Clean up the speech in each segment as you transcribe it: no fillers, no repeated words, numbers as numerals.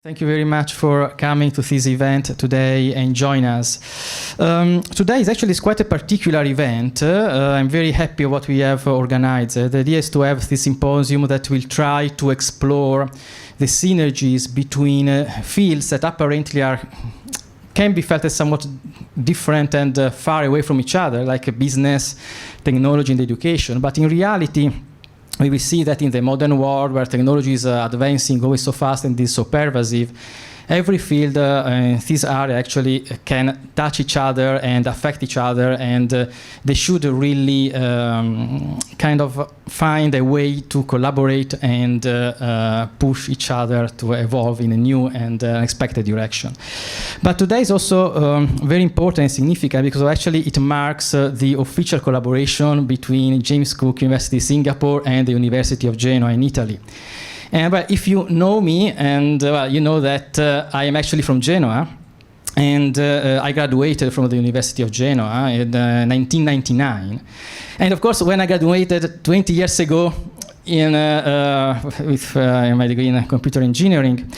Thank you very much for coming to this event today and join us. Today is actually quite a particular event. I'm very happy what we have organized. The idea is to have this symposium that will try to explore the synergies between fields that apparently can be felt as somewhat different and far away from each other, like business, technology, and education. But in reality, we will see that in the modern world, where technology is advancing always so fast and is so pervasive, every field in this area actually can touch each other and affect each other, and they should really kind of find a way to collaborate and push each other to evolve in a new and unexpected direction. But today is also very important and significant because actually it marks the official collaboration between James Cook University Singapore and the University of Genoa in Italy. But if you know me, and you know that I am actually from Genoa, and I graduated from the University of Genoa in 1999. And of course, when I graduated 20 years ago with my degree in computer engineering,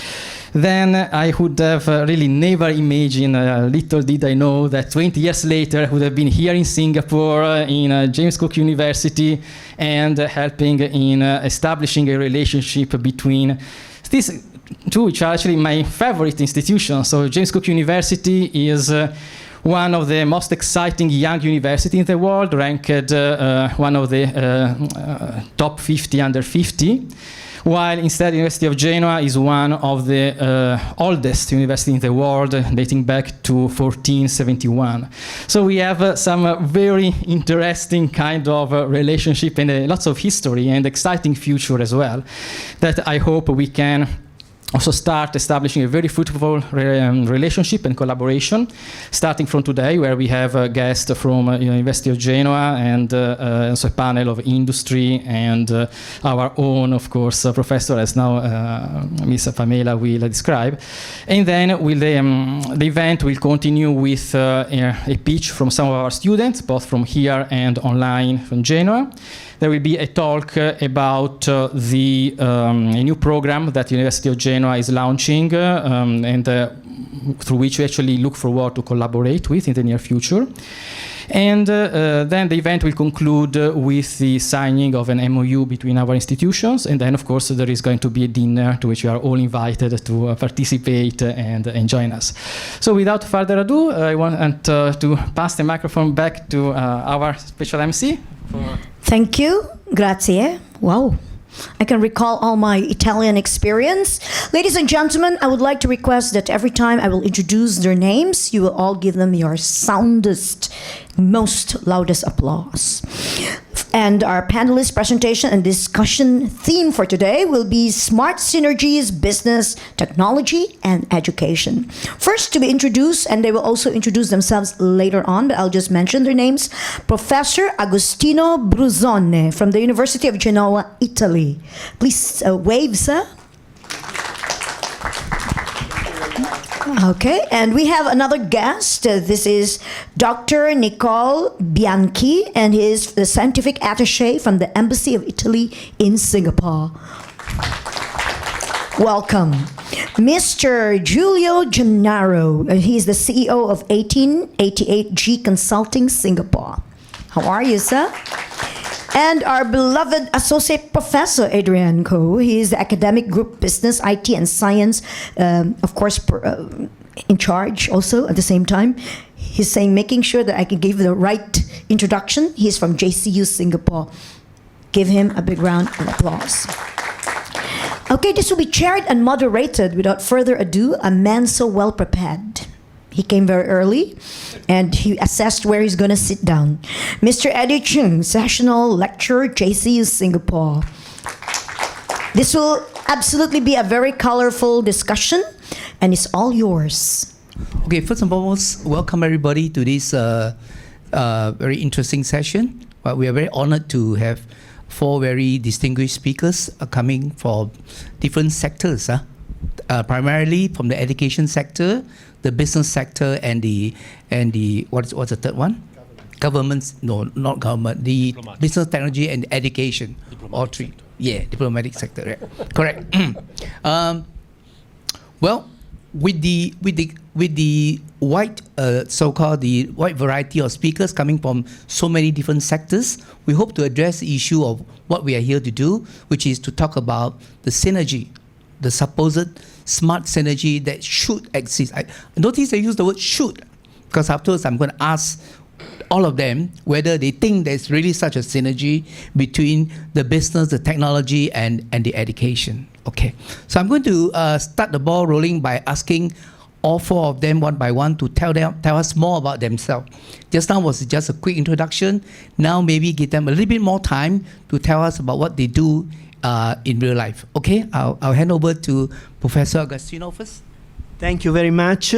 then I would have really never imagined, little did I know, that 20 years later I would have been here in Singapore, in James Cook University, and helping in establishing a relationship between these two, which are actually my favorite institutions. So James Cook University is one of the most exciting young universities in the world, ranked one of the top 50 under 50. While instead the University of Genoa is one of the oldest universities in the world, dating back to 1471. So we have some very interesting kind of relationship and lots of history and exciting future as well, that I hope we can also start establishing a very fruitful relationship and collaboration, starting from today, where we have a guest from University of Genoa and also a panel of industry and our own, of course, professor, as now Ms. Pamela will describe. And then the event will continue with a pitch from some of our students, both from here and online from Genoa. There will be a talk about a new program that the University of Genoa is launching and through which we actually look forward to collaborate with in the near future. And then the event will conclude with the signing of an MOU between our institutions. And then, of course, there is going to be a dinner to which you are all invited to participate and join us. So without further ado, I want to pass the microphone back to our special MC. Thank you. Grazie. Wow. I can recall all my Italian experience. Ladies and gentlemen, I would like to request that every time I will introduce their names, you will all give them your soundest, most loudest applause. And our panelist presentation and discussion theme for today will be Smart Synergies, Business, Technology, and Education. First to be introduced, and they will also introduce themselves later on, but I'll just mention their names. Professor Agostino Bruzone from the University of Genoa, Italy. Please wave, sir. Okay, and we have another guest. This is Dr. Nicole Bianchi, and he is the scientific attaché from the Embassy of Italy in Singapore. Welcome. Mr. Giulio Gennaro, he is the CEO of 1888G Consulting Singapore. How are you, sir? And our beloved Associate Professor Adrian Ko. He is the Academic Group Business, IT, and Science, of course, in charge also at the same time. He's saying, making sure that I can give the right introduction. He's from JCU, Singapore. Give him a big round of applause. Okay, this will be chaired and moderated, without further ado, a man so well prepared. He came very early, and he assessed where he's going to sit down. Mr. Eddie Chung, Sessional Lecturer, JCU, Singapore. This will absolutely be a very colorful discussion, and it's all yours. Okay, first and foremost, welcome everybody to this very interesting session. We are very honored to have 4 very distinguished speakers coming from different sectors. Primarily from the education sector, the business sector, and the what's the third one? Governments? No, not government. The diplomatic. Business, technology, and education. Diplomatic all three. Sector. Yeah, diplomatic sector. Right. Correct. Well, with the wide so-called the wide variety of speakers coming from so many different sectors, we hope to address the issue of what we are here to do, which is to talk about the synergy, the supposed smart synergy that should exist. I notice I use the word should, because afterwards I'm going to ask all of them whether they think there's really such a synergy between the business, the technology, and the education. Okay, so I'm going to start the ball rolling by asking all four of them one by one to tell us more about themselves. Just now was just a quick introduction. Now maybe give them a little bit more time to tell us about what they do in real life. Okay, I'll hand over to Professor Agostino first. Thank you very much.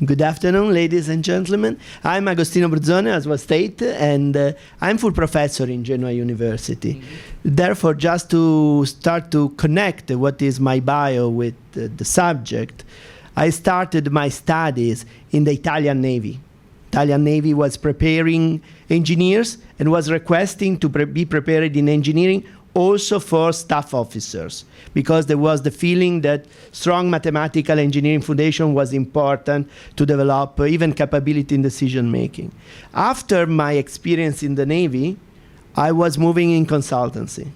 Good afternoon, ladies and gentlemen. I'm Agostino Bruzzone, as was stated, and I'm full professor in Genoa University. Mm-hmm. Therefore, just to start to connect what is my bio with the subject, I started my studies in the Italian Navy. Italian Navy was preparing engineers and was requesting to be prepared in engineering also for staff officers, because there was the feeling that strong mathematical engineering foundation was important to develop even capability in decision making. After my experience in the Navy, I was moving in consultancy.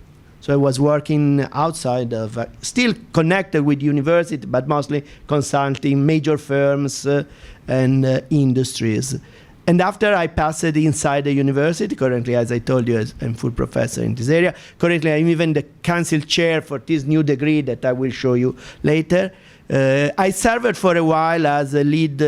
So I was working outside of, still connected with university, but mostly consulting major firms and industries. And after I passed inside the university, currently, as I told you, I'm full professor in this area. Currently, I'm even the council chair for this new degree that I will show you later. I served for a while as a lead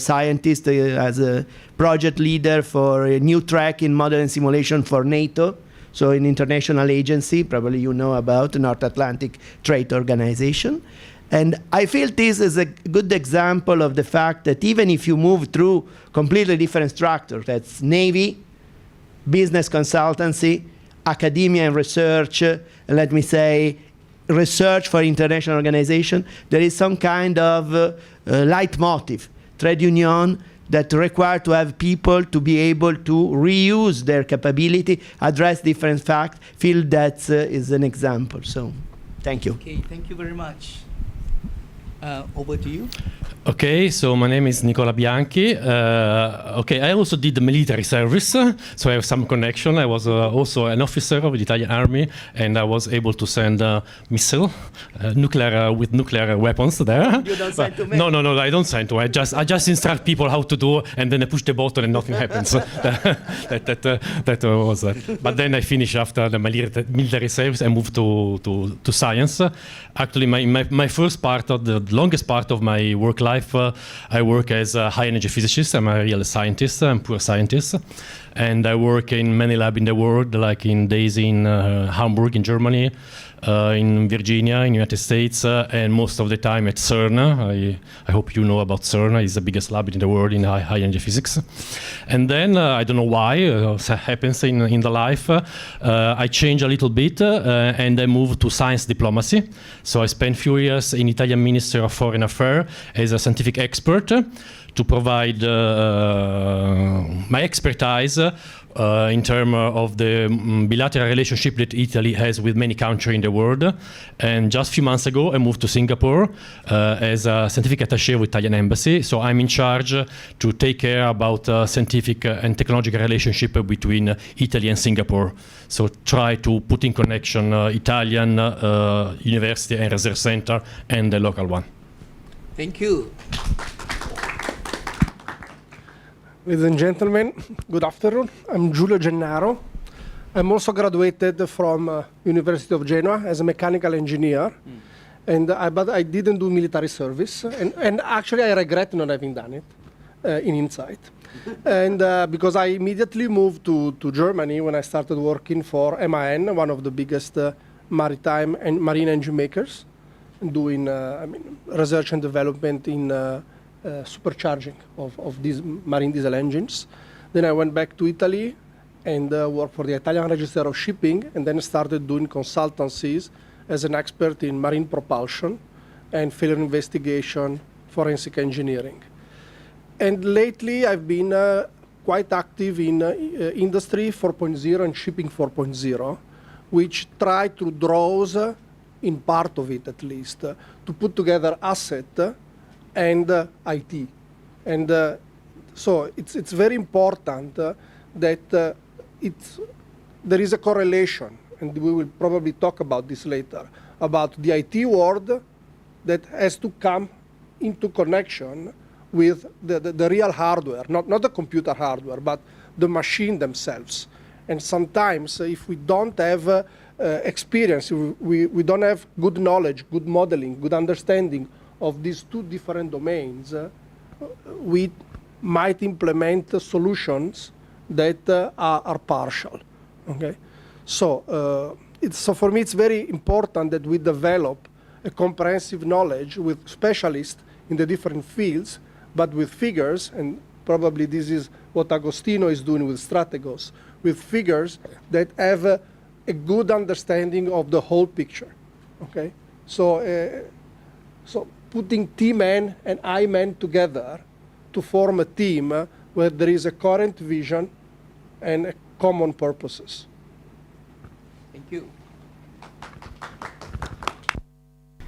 scientist, as a project leader for a new track in model and simulation for NATO. So an international agency, probably you know about, North Atlantic Trade Organization. And I feel this is a good example of the fact that even if you move through completely different structures, that's Navy, business consultancy, academia and research, and let me say, research for international organization, there is some kind of leitmotiv, trade union, that require to have people to be able to reuse their capability, address different facts, feel that is an example. So, thank you. Okay, thank you very much. Over to you. Okay, so my name is Nicola Bianchi. Okay, I also did the military service, so I have some connection. I was also an officer of the Italian army, and I was able to send missile, nuclear weapons there. You don't send to me? No, I don't send to. I just instruct people how to do, and then I push the button and nothing happens. that was. But then I finished after the military service and moved to science. Actually, my first part of the longest part of my work life, I work as a high energy physicist. I'm a real scientist. I'm pure scientist, and I work in many labs in the world, like in days in Hamburg in Germany, in Virginia in the United States, and most of the time at CERN. I hope you know about CERN. It's the biggest lab in the world in high energy physics. And then I don't know why it happens in the life. I change a little bit and I moved to science diplomacy. So I spent a few years in Italian Ministry of Foreign Affairs as a scientific expert to provide my expertise in terms of the bilateral relationship that Italy has with many countries in the world. And just a few months ago, I moved to Singapore as a scientific attaché with Italian embassy. So I'm in charge to take care about scientific and technological relationship between Italy and Singapore. So try to put in connection Italian university and research center and the local one. Thank you. Ladies and gentlemen, good afternoon. I'm Giulio Gennaro. I'm also graduated from University of Genoa as a mechanical engineer, but I didn't do military service, and actually I regret not having done it in Insight. And because I immediately moved to Germany when I started working for MAN, one of the biggest maritime and marine engine makers, doing research and development in supercharging of these marine diesel engines. Then I went back to Italy and worked for the Italian Register of Shipping, and then started doing consultancies as an expert in marine propulsion and failure investigation, forensic engineering. And lately I've been quite active in Industry 4.0 and Shipping 4.0, which try to draw in part of it at least, to put together asset and IT. And so it's very important that there is a correlation, and we will probably talk about this later, about the IT world that has to come into connection with the real hardware, not the computer hardware, but the machine themselves. And sometimes if we don't have experience, we don't have good knowledge, good modeling, good understanding of these two different domains, we might implement solutions that are partial. Okay, so so for me it's very important that we develop a comprehensive knowledge with specialists in the different fields, but with figures, and probably this is what Agostino is doing with Strategos, with figures that have a good understanding of the whole picture. Okay, so so putting T-man and I-man together to form a team where there is a current vision and common purposes. Thank you.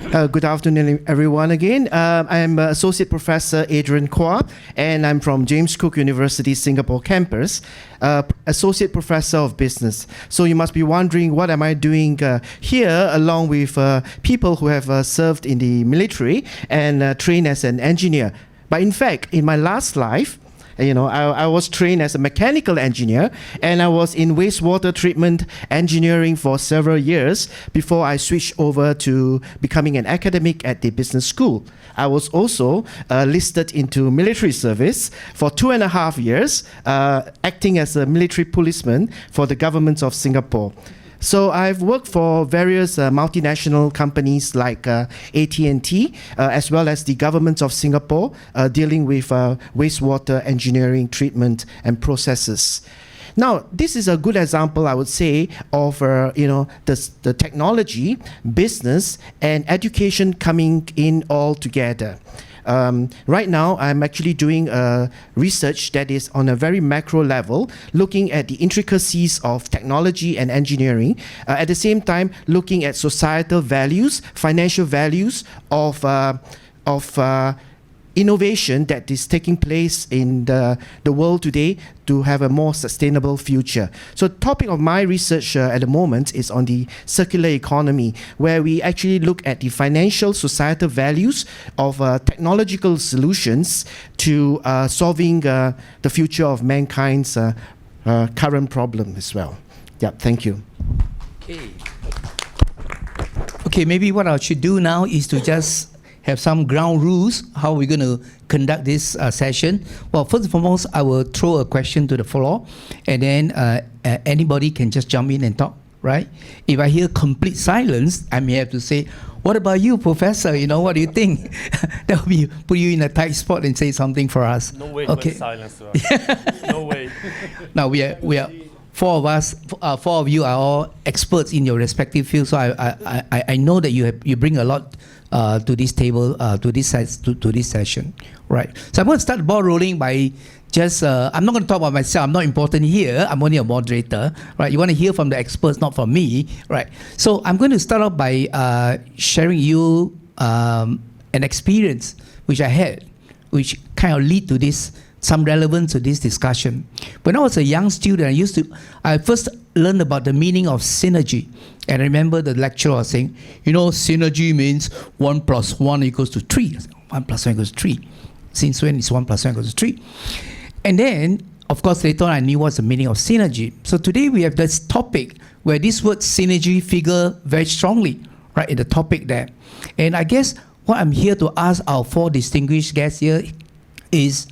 Good afternoon, everyone, again. I'm Associate Professor Adrian Kwa, and I'm from James Cook University, Singapore campus, Associate Professor of Business. So you must be wondering, what am I doing here along with people who have served in the military and trained as an engineer? But in fact, in my last life, I was trained as a mechanical engineer, and I was in wastewater treatment engineering for several years before I switched over to becoming an academic at the business school. I was also listed into military service for 2.5 years, acting as a military policeman for the government of Singapore. So I've worked for various multinational companies like AT&T, as well as the government of Singapore, dealing with wastewater engineering, treatment, and processes. Now, this is a good example, I would say, of the technology, business, and education coming in all together. Right now, I'm actually doing research that is on a very macro level, looking at the intricacies of technology and engineering, at the same time looking at societal values, financial values of innovation that is taking place in the world today to have a more sustainable future. So the topic of my research at the moment is on the circular economy, where we actually look at the financial societal values of technological solutions to solving the future of mankind's current problem as well. Yeah, thank you. Okay, maybe what I should do now is to just have some ground rules, how we're going to conduct this session. Well, first and foremost, I will throw a question to the floor, and then anybody can just jump in and talk, right? If I hear complete silence, I may have to say, what about you, Professor? What do you think? That will be put you in a tight spot and say something for us. No way okay. to silence. No way. Now, we are four of you are all experts in your respective fields, so I know that you bring a lot to this table, to this session, right? So I'm going to start the ball rolling by just, I'm not going to talk about myself. I'm not important here. I'm only a moderator, right? You want to hear from the experts, not from me, right? So I'm going to start off by sharing you an experience which I had, which kind of lead to this, some relevance to this discussion. When I was a young student, I first learned about the meaning of synergy. And I remember the lecturer was saying, synergy means 1 + 1 = 3. 1 + 1 = 3. Since when is 1 + 1 = 3? And then, of course, later on I knew what's the meaning of synergy. So today we have this topic where this word synergy figure very strongly, right, in the topic there. And I guess what I'm here to ask our 4 distinguished guests here is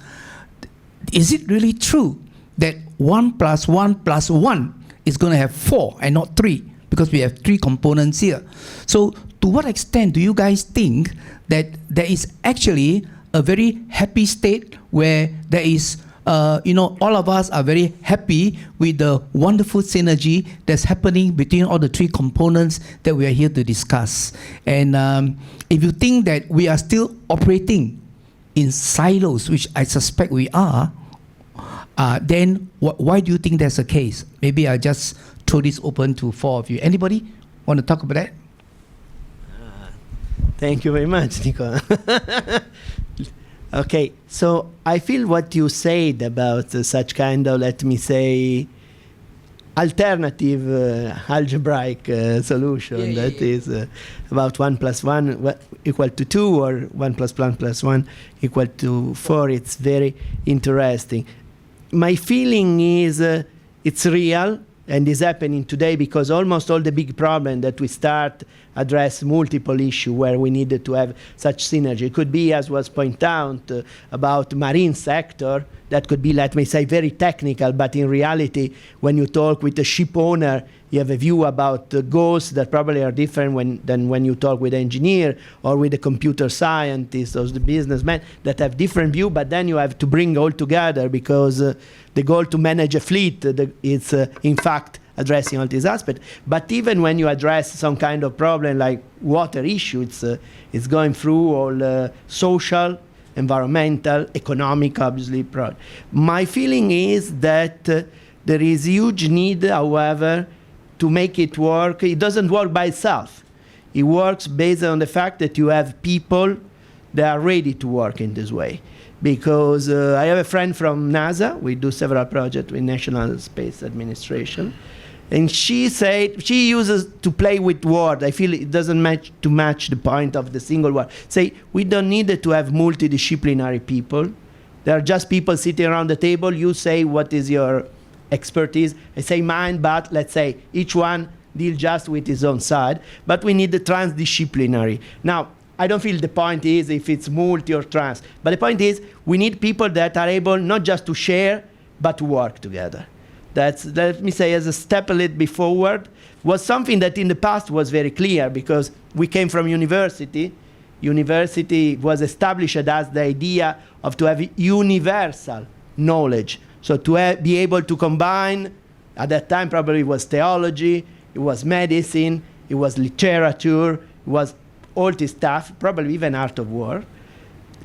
it really true that 1 + 1 + 1 is going to have 4 and not 3? Because we have 3 components here. So to what extent do you guys think that there is actually a very happy state where there is, all of us are very happy with the wonderful synergy that's happening between all the 3 components that we are here to discuss? And if you think that we are still operating in silos, which I suspect we are, then why do you think that's the case? Maybe I'll just throw this open to 4 of you. Anybody want to talk about that? Thank you very much, Nicola. Okay, so I feel what you said about such kind of, let me say, alternative algebraic solution that is about 1 + 1 equal to 2 or 1 + 1 + 1 equal to 4. It's very interesting. My feeling is it's real and is happening today because almost all the big problems that we start address multiple issues where we needed to have such synergy. It could be, as was pointed out, about marine sector. That could be, let me say, very technical, but in reality, when you talk with a ship owner, you have a view about the goals that probably are different than when you talk with an engineer or with a computer scientist or the businessman that have different view, but then you have to bring all together because the goal to manage a fleet is, in fact, addressing all these aspects. But even when you address some kind of problem like water issue, it's going through all social, environmental, economic, obviously. My feeling is that there is huge need, however, to make it work. It doesn't work by itself. It works based on the fact that you have people that are ready to work in this way. Because I have a friend from NASA. We do several projects with National Space Administration. And she said, she uses to play with words. I feel it doesn't match the point of the single word. Say, we don't need to have multidisciplinary people. There are just people sitting around the table. You say what is your expertise. I say mine, but let's say each one deals just with his own side. But we need the transdisciplinary. Now, I don't feel the point is if it's multi or trans. But the point is we need people that are able not just to share, but to work together. That's, let me say, as a step a little bit forward, was something that in the past was very clear because we came from university. University was established as the idea of to have universal knowledge. So to be able to combine, at that time probably it was theology, it was medicine, it was literature, it was all this stuff, probably even art of war.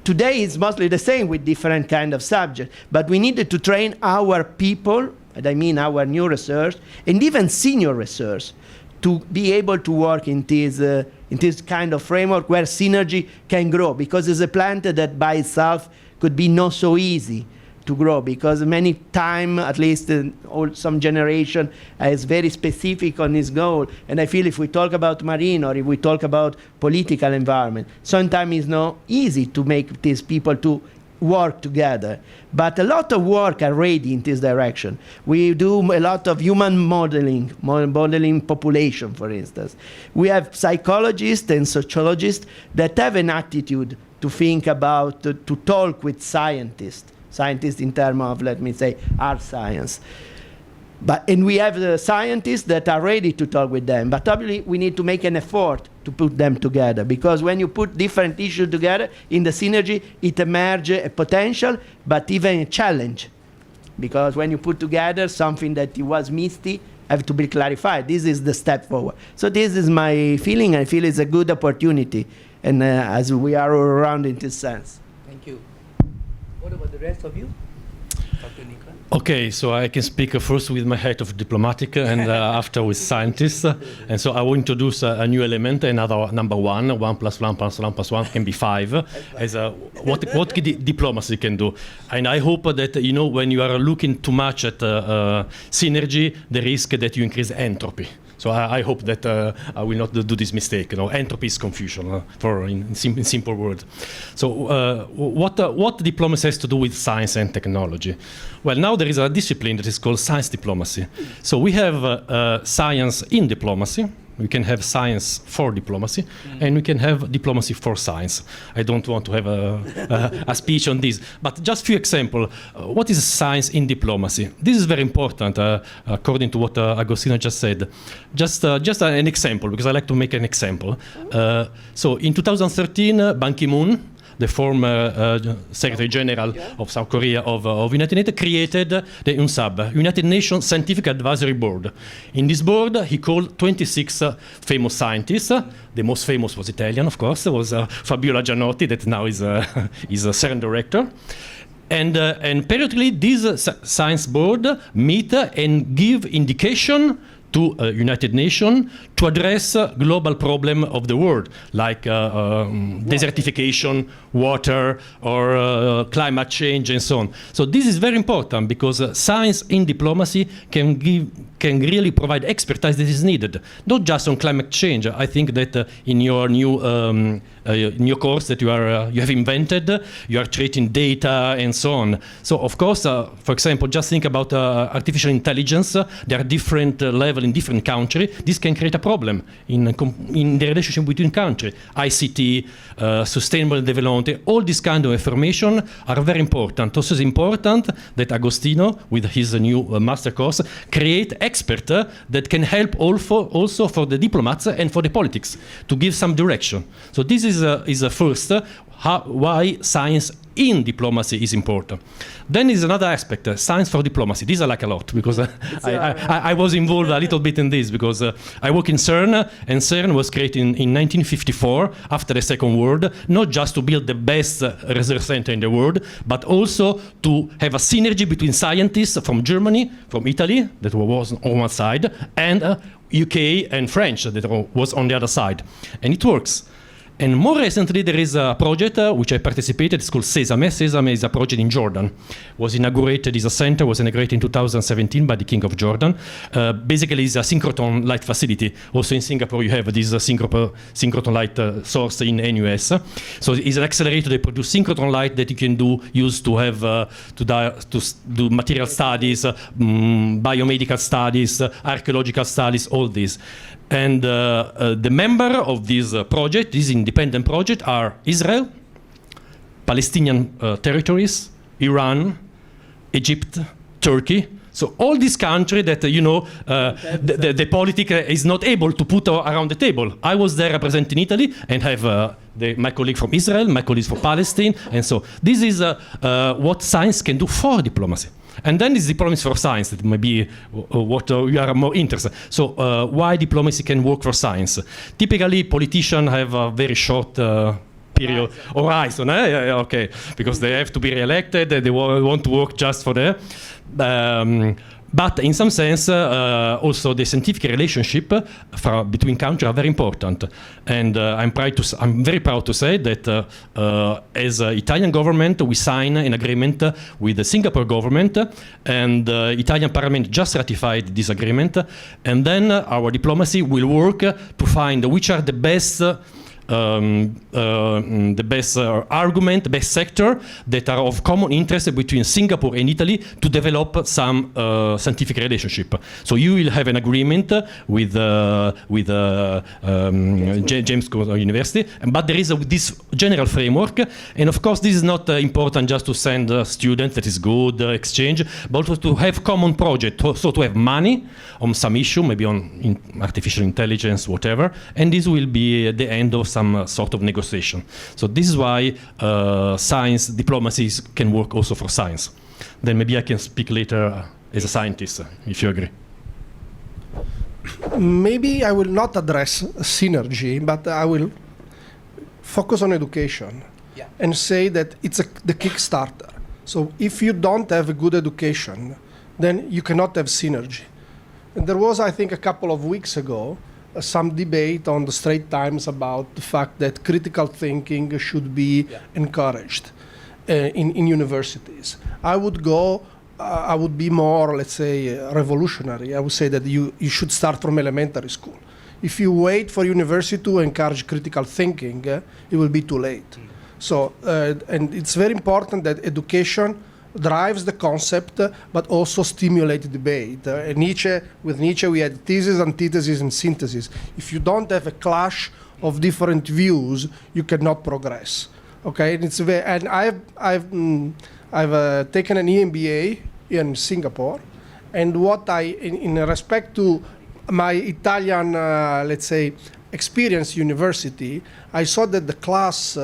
Today it's mostly the same with different kind of subjects, but we needed to train our people, and I mean our new research, and even senior research, to be able to work in this kind of framework where synergy can grow, because it's a plant that by itself could be not so easy to grow, because many time, at least some generation, is very specific on its goal. And I feel if we talk about marine or if we talk about political environment, sometimes it's not easy to make these people to work together. But a lot of work already in this direction. We do a lot of human modeling population, for instance. We have psychologists and sociologists that have an attitude to think about, to talk with scientists in terms of, let me say, art science. And we have the scientists that are ready to talk with them. But obviously, we need to make an effort to put them together. Because when you put different issues together in the synergy, it emerges a potential, but even a challenge. Because when you put together something that was misty, have to be clarified. This is the step forward. So this is my feeling. I feel it's a good opportunity. And as we are all around in this sense. Thank you. What about the rest of you? Dr. Nicola? Okay, so I can speak first with my head of diplomatic and after with scientists. And so I will introduce a new element, another number 1. 1 + 1 + 1 + 1 can be 5. As what diplomacy can do. And I hope that, you know, when you are looking too much at synergy, the risk that you increase entropy. So I hope that I will not do this mistake. You know, entropy is confusion, in simple words. So what diplomacy has to do with science and technology? Well, now there is a discipline that is called science diplomacy. So we have science in diplomacy. We can have science for diplomacy, and we can have diplomacy for science. I don't want to have a speech on this, but just a few examples. What is science in diplomacy? This is very important, according to what Agostino just said. Just an example, because I like to make an example. So in 2013, Ban Ki-moon, the former Secretary General of South Korea of United Nations, created the UNSAB, United Nations Scientific Advisory Board. In this board, he called 26 famous scientists. The most famous was Italian, of course, was Fabiola Gianotti, that now is a CERN director. And periodically, this science board meet and give indication to United Nations to address global problem of the world, like desertification, water, or climate change, and so on. So this is very important because science in diplomacy can really provide expertise that is needed, not just on climate change. I think that in your new course that you have invented, you are treating data and so on. So of course, for example, just think about artificial intelligence. There are different levels in different countries. This can create a problem in the relationship between countries. ICT, sustainable development, all this kind of information are very important. Also, it's important that Agostino, with his new master course, create experts that can help also for the diplomats and for the politics to give some direction. So this is a first why science in diplomacy is important. Then is another aspect, science for diplomacy. This I like a lot because I was involved a little bit in this because I work in CERN, and CERN was created in 1954 after the Second World, not just to build the best research center in the world, but also to have a synergy between scientists from Germany, from Italy, that was on one side, and UK and French that was on the other side. And it works. And more recently, there is a project which I participated. It's called Sesame. Sesame is a project in Jordan. Was inaugurated as a center. Was inaugurated in 2017 by the King of Jordan. Basically, it's a synchrotron light facility. Also in Singapore, you have this synchrotron light source in NUS. So it's an accelerator that produces synchrotron light that you can use to have to do material studies, biomedical studies, archaeological studies, all this. And the member of this project, this independent project, are Israel, Palestinian territories, Iran, Egypt, Turkey. So all these countries that, the politics is not able to put around the table. I was there representing Italy and have my colleague from Israel, my colleagues from Palestine. And so this is what science can do for diplomacy. And then it's diplomacy for science that may be what you are more interested. So why diplomacy can work for science? Typically, politicians have a very short period horizon. Okay, because they have to be re-elected. They want to work just for the. But in some sense, also the scientific relationship between countries are very important. And I'm very proud to say that as Italian government, we signed an agreement with the Singapore government, and Italian parliament just ratified this agreement. And then our diplomacy will work to find which are the best argument, the best sector that are of common interest between Singapore and Italy to develop some scientific relationship. So you will have an agreement with James Cook University, but there is this general framework. And of course, this is not important just to send students, that is good, exchange, but also to have common project, so to have money on some issue, maybe on artificial intelligence, whatever, and this will be the end of some sort of negotiation. So this is why science diplomacy can work also for science. Then maybe I can speak later as a scientist, if you agree. Maybe I will not address synergy, but I will focus on education and say that it's the Kickstarter. So if you don't have a good education, then you cannot have synergy. And there was, I think, a couple of weeks ago, some debate on the Straits Times about the fact that critical thinking should be encouraged in universities. I would be more, let's say, revolutionary. I would say that you should start from elementary school. If you wait for university to encourage critical thinking, it will be too late. So, and it's very important that education drives the concept, but also stimulates debate. With Nietzsche, we had thesis, antithesis, and synthesis. If you don't have a clash of different views, you cannot progress. Okay, and I've taken an EMBA in Singapore, and what in respect to my Italian, let's say, experience university, I saw that the class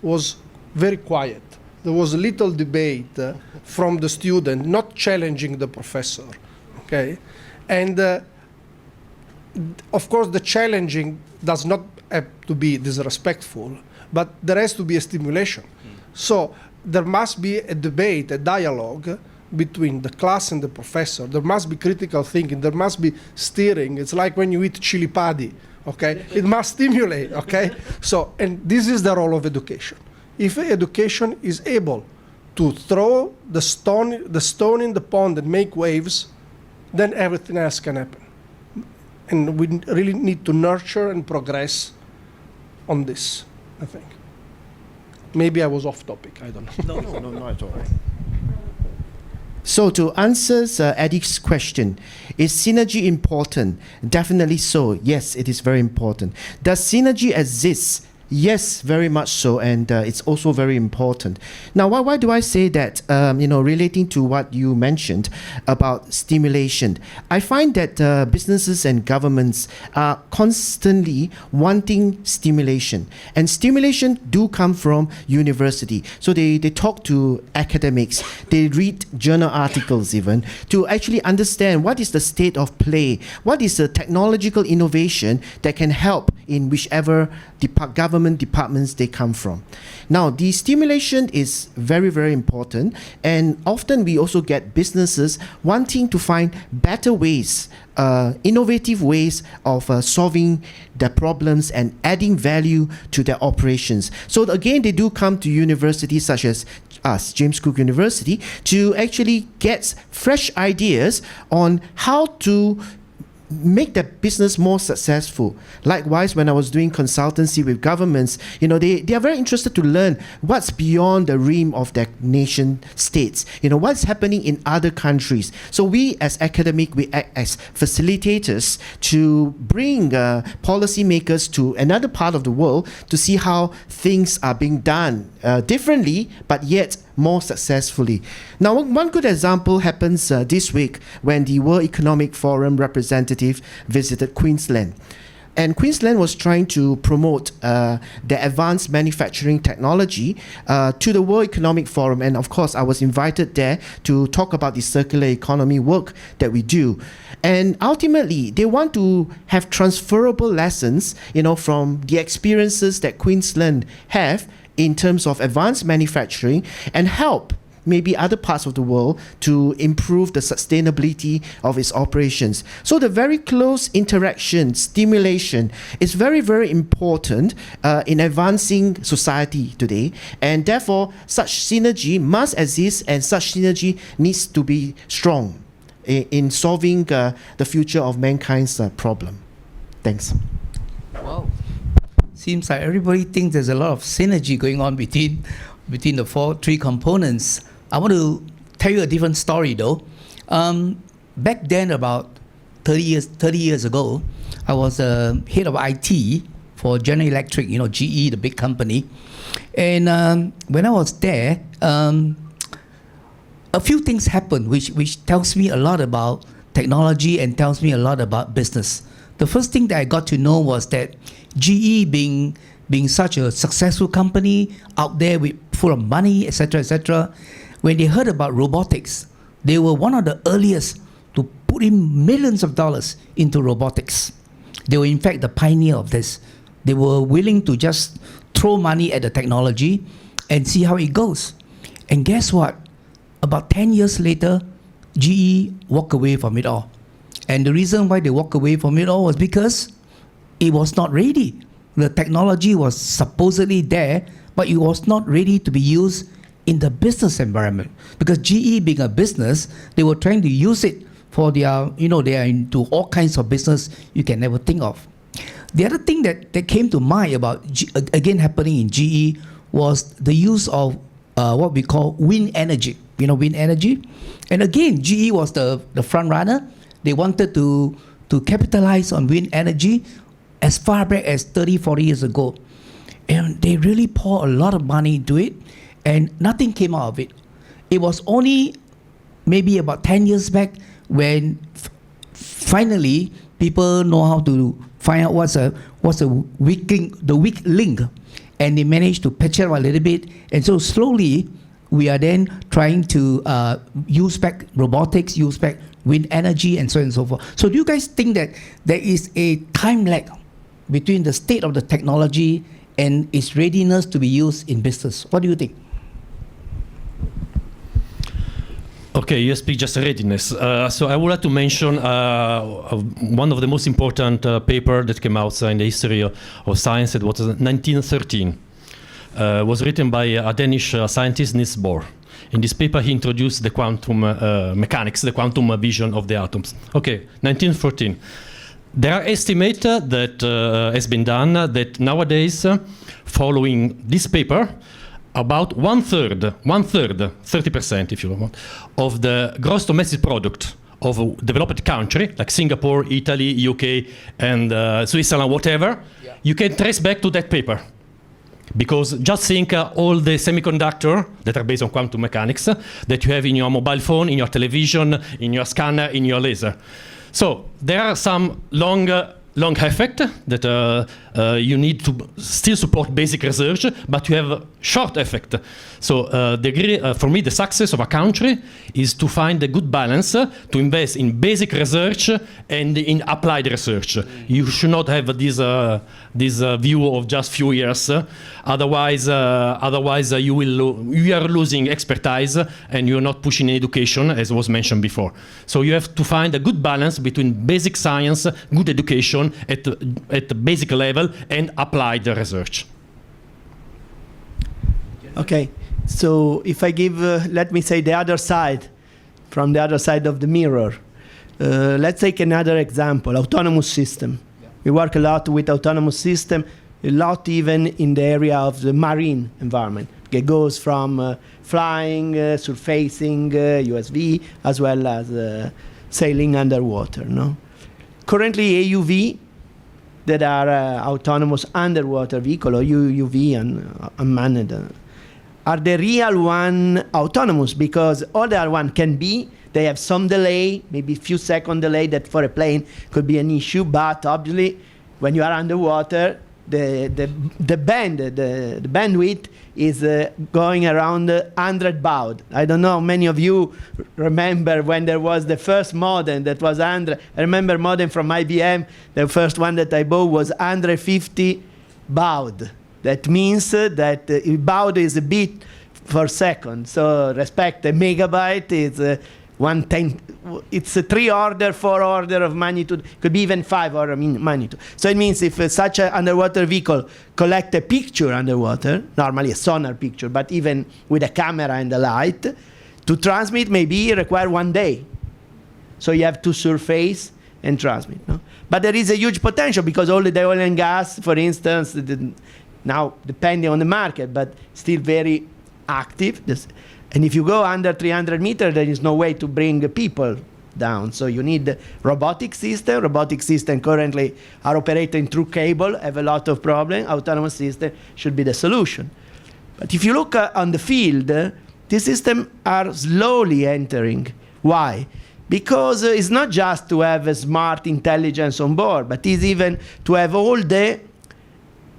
was very quiet. There was little debate from the student, not challenging the professor, okay? And of course, the challenging does not have to be disrespectful, but there has to be a stimulation. So there must be a debate, a dialogue between the class and the professor. There must be critical thinking. There must be steering. It's like when you eat chili padi, okay? It must stimulate, okay? So, and this is the role of education. If education is able to throw the stone in the pond and make waves, then everything else can happen. And we really need to nurture and progress on this, I think. Maybe I was off topic, I don't know. No, not at all. So to answer Eddie's question, is synergy important? Definitely so. Yes, it is very important. Does synergy exist? Yes, very much so, and it's also very important. Now, why do I say that? Relating to what you mentioned about stimulation, I find that businesses and governments are constantly wanting stimulation, and stimulation do come from university. So they talk to academics, they read journal articles even to actually understand what is the state of play, what is the technological innovation that can help in whichever government departments they come from. Now, the stimulation is very, very important, and often we also get businesses wanting to find better ways, innovative ways of solving their problems and adding value to their operations. So again, they do come to universities such as us, James Cook University, to actually get fresh ideas on how to make their business more successful. Likewise, when I was doing consultancy with governments, they are very interested to learn what's beyond the rim of their nation states, what's happening in other countries. So we as academic, we act as facilitators to bring policymakers to another part of the world to see how things are being done differently, but yet more successfully. Now, one good example happens this week when the World Economic Forum representative visited Queensland. And Queensland was trying to promote the advanced manufacturing technology to the World Economic Forum. And of course, I was invited there to talk about the circular economy work that we do. And ultimately, they want to have transferable lessons, from the experiences that Queensland have in terms of advanced manufacturing, and help maybe other parts of the world to improve the sustainability of its operations. So the very close interaction, stimulation is very, very important in advancing society today, and therefore such synergy must exist, and such synergy needs to be strong in solving the future of mankind's problem. Thanks. Wow. Seems like everybody thinks there's a lot of synergy going on between the three components. I want to tell you a different story though. Back then, about 30 years ago, I was head of IT for General Electric, GE, the big company. And when I was there, a few things happened which tells me a lot about technology and tells me a lot about business. The first thing that I got to know was that GE being such a successful company out there full of money, etc., when they heard about robotics, they were one of the earliest to put in millions of dollars into robotics. They were in fact the pioneer of this. They were willing to just throw money at the technology and see how it goes. And guess what? About 10 years later, GE walked away from it all. And the reason why they walked away from it all was because it was not ready. The technology was supposedly there, but it was not ready to be used in the business environment. Because GE being a business, they were trying to use it for their, they are into all kinds of business you can never think of. The other thing that came to mind about, again happening in GE, was the use of what we call wind energy. Wind energy. And again, GE was the front runner. They wanted to capitalize on wind energy as far back as 30, 40 years ago. And they really poured a lot of money into it, and nothing came out of it. It was only maybe about 10 years back when finally people know how to find out what's a weak link, and they managed to patch it up a little bit. And so slowly, we are then trying to use back robotics, use back wind energy, and so on and so forth. So do you guys think that there is a time lag between the state of the technology and its readiness to be used in business? What do you think? Okay, you speak just readiness. So I would like to mention one of the most important paper that came out in the history of science. It was 1913. Was written by a Danish scientist, Niels Bohr. In this paper, he introduced the quantum mechanics, the quantum vision of the atoms. Okay, 1914. There are estimates that has been done that nowadays, following this paper, about one third, 30% if you want, of the gross domestic product of a developed country, like Singapore, Italy, UK, and Switzerland, whatever, you can trace back to that paper. Because just think all the semiconductors that are based on quantum mechanics that you have in your mobile phone, in your television, in your scanner, in your laser. So there are some long effect that you need to still support basic research, but you have short effect. So for me, the success of a country is to find a good balance to invest in basic research and in applied research. You should not have this view of just few years. Otherwise, you are losing expertise and you are not pushing education, as was mentioned before. So you have to find a good balance between basic science, good education at the basic level, and applied research. Okay, so if I give, let me say, the other side, from the other side of the mirror, let's take another example, autonomous system. Yeah. We work a lot with autonomous system, a lot even in the area of the marine environment. It goes from flying, surfacing, USV, as well as sailing underwater. No? Currently, AUV, that are autonomous underwater vehicle, or UUV and unmanned, are the real one autonomous, because other one can be, they have some delay, maybe a few second delay that for a plane could be an issue, but obviously when you are underwater, the bandwidth is going around 100 baud. I don't know, many of you remember when there was the first modem that was 100. I remember modem from IBM, the first one that I bought was 150 baud. That means that baud is a bit per second. So respect, a megabyte is 1/10. It's a 3 order, 4 order of magnitude. Could be even 5 order of magnitude. So it means if such an underwater vehicle collect a picture underwater, normally a sonar picture, but even with a camera and a light, to transmit maybe require 1 day. So you have to surface and transmit. No? But there is a huge potential, because all the oil and gas, for instance, now depending on the market, but still very active. And if you go under 300 meters, there is no way to bring people down. So you need robotic system. Robotic system currently are operating through cable, have a lot of problems. Autonomous system should be the solution. But if you look on the field, these systems are slowly entering. Why? Because it's not just to have a smart intelligence on board, but it's even to have all the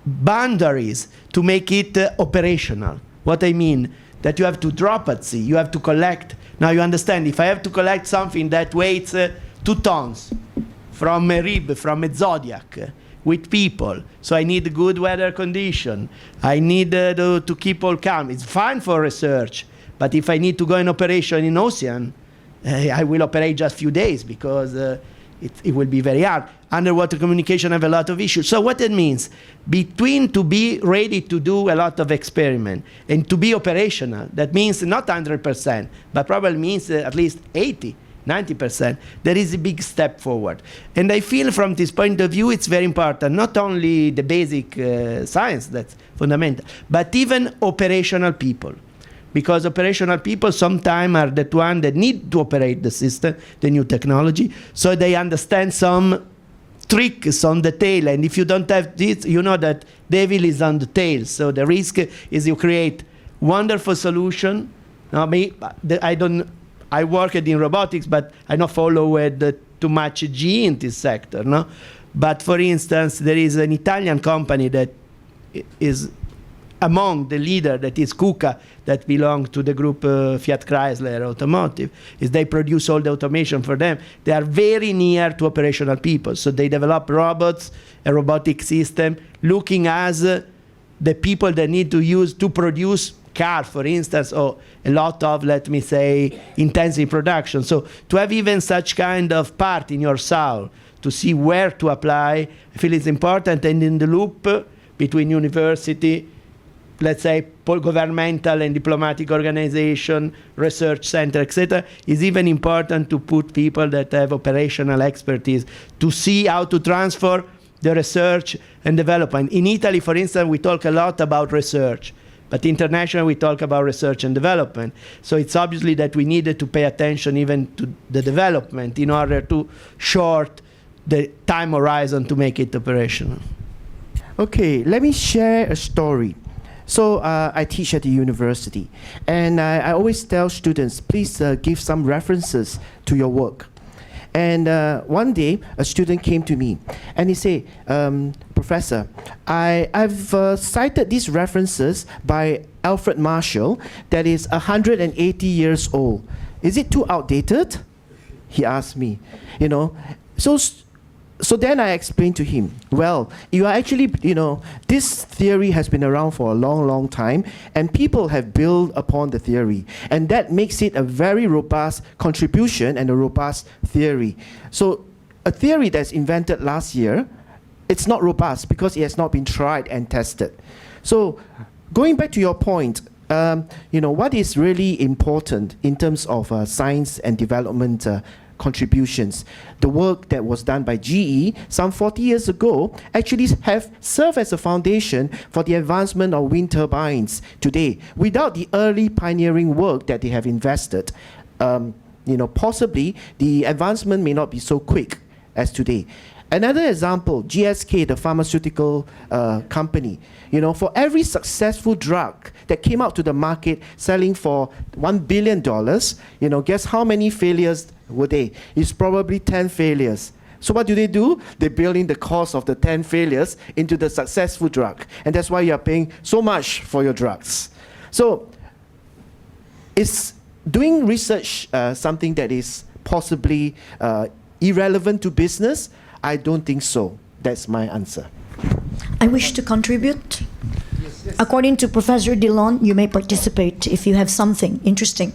boundaries to make it operational. What I mean, that you have to drop at sea, you have to collect. Now you understand, if I have to collect something that weighs 2 tons from a rib, from a Zodiac, with people, so I need good weather condition, I need to keep all calm. It's fine for research, but if I need to go in operation in ocean, I will operate just a few days, because it will be very hard. Underwater communication have a lot of issues. So what it means, between to be ready to do a lot of experiment and to be operational, that means not 100%, but probably means at least 80, 90%. There is a big step forward. And I feel from this point of view, it's very important, not only the basic science, that's fundamental, but even operational people. Because operational people sometimes are the one that need to operate the system, the new technology, so they understand some tricks on the tail. And if you don't have this, you know that devil is on the tail. So the risk is you create wonderful solution. Now, I worked in robotics, but I don't follow too much G in this sector. No? But for instance, there is an Italian company that is among the leader, that is KUKA, that belongs to the group Fiat Chrysler Automotive, is they produce all the automation for them. They are very near to operational people. So they develop robots, a robotic system, looking as the people that need to use to produce car, for instance, or a lot of, let me say, intensive production. So to have even such kind of part in your soul, to see where to apply, I feel it's important, and in the loop between university, let's say, governmental and diplomatic organization, research center, etc., is even important to put people that have operational expertise to see how to transfer the research and development. In Italy, for instance, we talk a lot about research, but internationally we talk about research and development. So it's obviously that we needed to pay attention even to the development in order to short the time horizon to make it operational. Okay, let me share a story. So I teach at the university, and I always tell students, please give some references to your work. And one day, a student came to me, and he said, Professor, I've cited these references by Alfred Marshall that is 180 years old. Is it too outdated? He asked me, you know. So then I explained to him, well, you are actually, you know, this theory has been around for a long, long time, and people have built upon the theory. And that makes it a very robust contribution and a robust theory. So a theory that's invented last year, it's not robust because it has not been tried and tested. So going back to your point, you know, what is really important in terms of science and development contributions? The work that was done by GE some 40 years ago actually have served as a foundation for the advancement of wind turbines today. Without the early pioneering work that they have invested, you know, possibly the advancement may not be so quick as today. Another example, GSK, the pharmaceutical company. You know, for every successful drug that came out to the market selling for $1 billion, you know, guess how many failures were they? It's probably 10 failures. So what do? They build in the cost of the 10 failures into the successful drug. And that's why you're paying so much for your drugs. So is doing research something that is possibly irrelevant to business? I don't think so. That's my answer. I wish to contribute. According to Professor Dillon, you may participate if you have something interesting.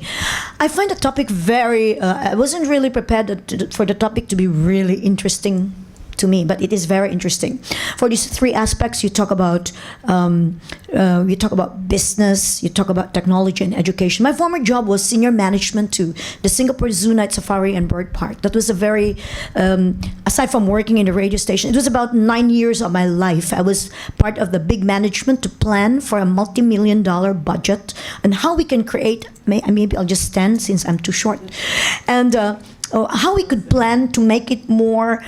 I find the topic very, I wasn't really prepared for the topic to be really interesting to me, but it is very interesting. For these three aspects, you talk about business, you talk about technology and education. My former job was senior management to the Singapore Zoo, Night Safari, and Bird Park. That was a very, aside from working in the radio station, it was about 9 years of my life. I was part of the big management to plan for a multi-million-dollar budget and how we can create, maybe I'll just stand since I'm too short, and how we could plan to make it more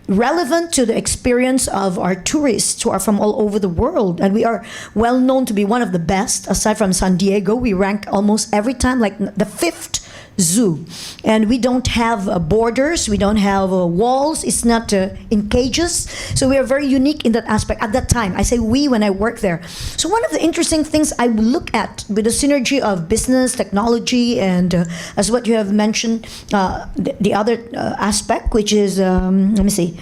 relevant to the experience of our tourists who are from all over the world. And we are well known to be one of the best. Aside from San Diego, we rank almost every time like the 5th zoo. And we don't have borders, we don't have walls, it's not in cages. So we are very unique in that aspect at that time. I say we when I work there. So one of the interesting things I look at with the synergy of business, technology, and as what you have mentioned, the other aspect, which is, let me see,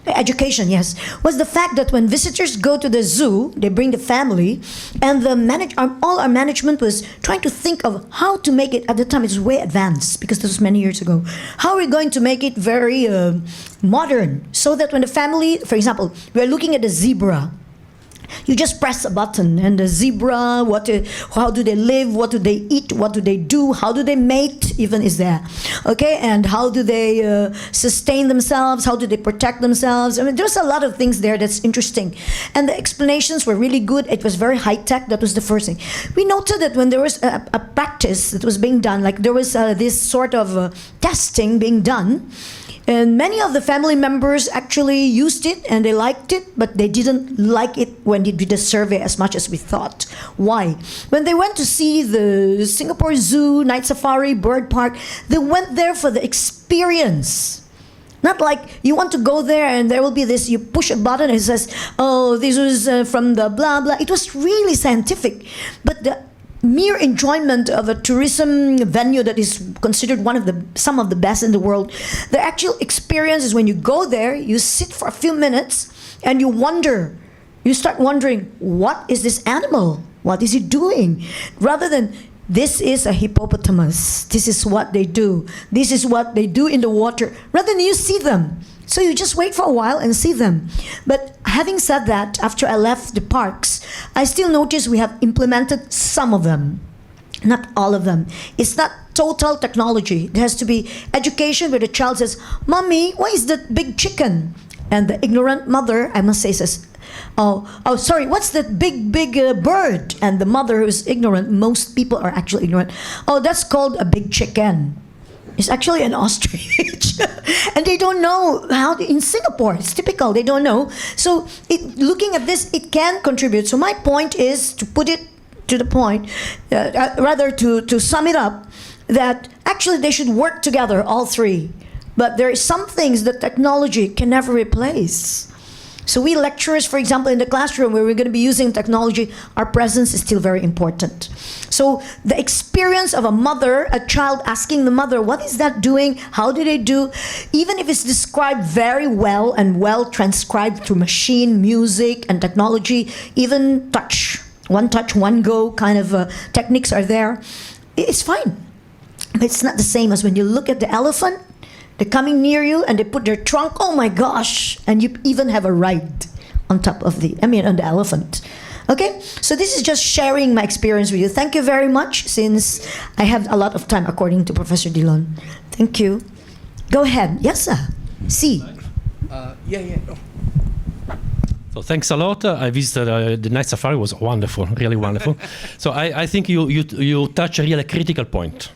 education, yes, was the fact that when visitors go to the zoo, they bring the family, and the all our management was trying to think of how to make it. At the time, it was way advanced because this was many years ago. How are we going to make it very modern so that when the family, for example, we are looking at a zebra. You just press a button and the zebra, how do they live, what do they eat, what do they do, how do they mate, even is there, okay, and how do they sustain themselves, how do they protect themselves. I mean, there's a lot of things there that's interesting. And the explanations were really good. It was very high-tech. That was the first thing. We noted that when there was a practice that was being done, like there was this sort of testing being done, and many of the family members actually used it and they liked it, but they didn't like it when they did the survey as much as we thought. Why? When they went to see the Singapore Zoo, Night Safari, Bird Park, they went there for the experience. Not like you want to go there and there will be this, you push a button and it says, oh, this was from the blah, blah. It was really scientific. But the mere enjoyment of a tourism venue that is considered some of the best in the world, the actual experience is when you go there, you sit for a few minutes and you start wondering, what is this animal? What is it doing? Rather than, this is a hippopotamus. This is what they do. This is what they do in the water. Rather than you see them. So you just wait for a while and see them. But having said that, after I left the parks, I still notice we have implemented some of them. Not all of them. It's not total technology. There has to be education where the child says, "Mommy, what is that big chicken?" And the ignorant mother, I must say, says, oh, sorry, what's that big bird? And the mother who's ignorant, most people are actually ignorant. Oh, that's called a big chicken. It's actually an ostrich. And they don't know how, in Singapore, it's typical, they don't know. So looking at this, it can contribute. So my point is to put it to the point, rather to sum it up, that actually they should work together, all three. But there are some things that technology can never replace. So we lecturers, for example, in the classroom where we're going to be using technology, our presence is still very important. So the experience of a child asking the mother, what is that doing? How do they do? Even if it's described very well and well transcribed through machine, music, and technology, even touch, one go kind of techniques are there. It's fine. But it's not the same as when you look at the elephant. They're coming near you and they put their trunk, oh my gosh, and you even have a ride on top of on the elephant. Okay, so this is just sharing my experience with you. Thank you very much, since I have a lot of time according to Professor Dillon. Thank you. Go ahead. Yes, sir. C. So thanks a lot. I visited the night safari, was wonderful, really wonderful. So I think you touch a really critical point.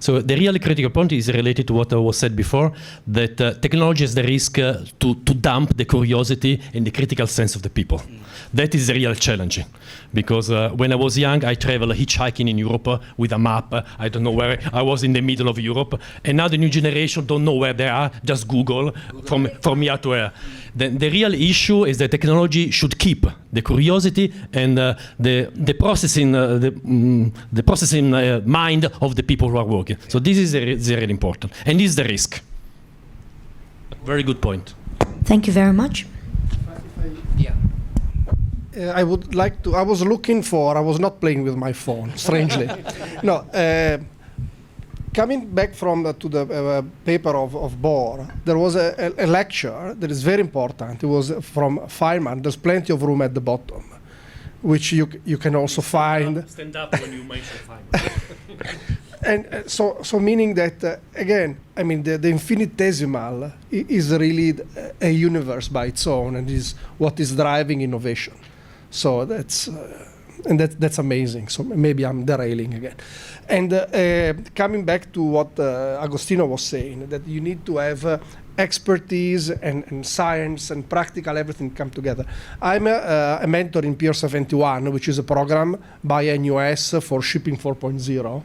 So the really critical point is related to what was said before, that technology has the risk to dump the curiosity and the critical sense of the people. That is really challenging, because when I was young, I traveled hitchhiking in Europe with a map. I don't know where, I was in the middle of Europe, and now the new generation don't know where they are, just Google from here to where. The real issue is that technology should keep the curiosity and the processing mind of the people who are working. So this is really important, and this is the risk. Very good point. Thank you very much. I would like to. I was not playing with my phone, strangely. No. Coming back to the paper of Bohr, there was a lecture that is very important. It was from Feynman. There's plenty of room at the bottom, which you can also find. Stand up when you mention Feynman. And so meaning that, again, I mean, the infinitesimal is really a universe by its own, and is what is driving innovation. So that's amazing. So maybe I'm derailing again. And coming back to what Agostino was saying, that you need to have expertise and science and practical, everything come together. I'm a mentor in Pier 71, which is a program by NUS for Shipping 4.0.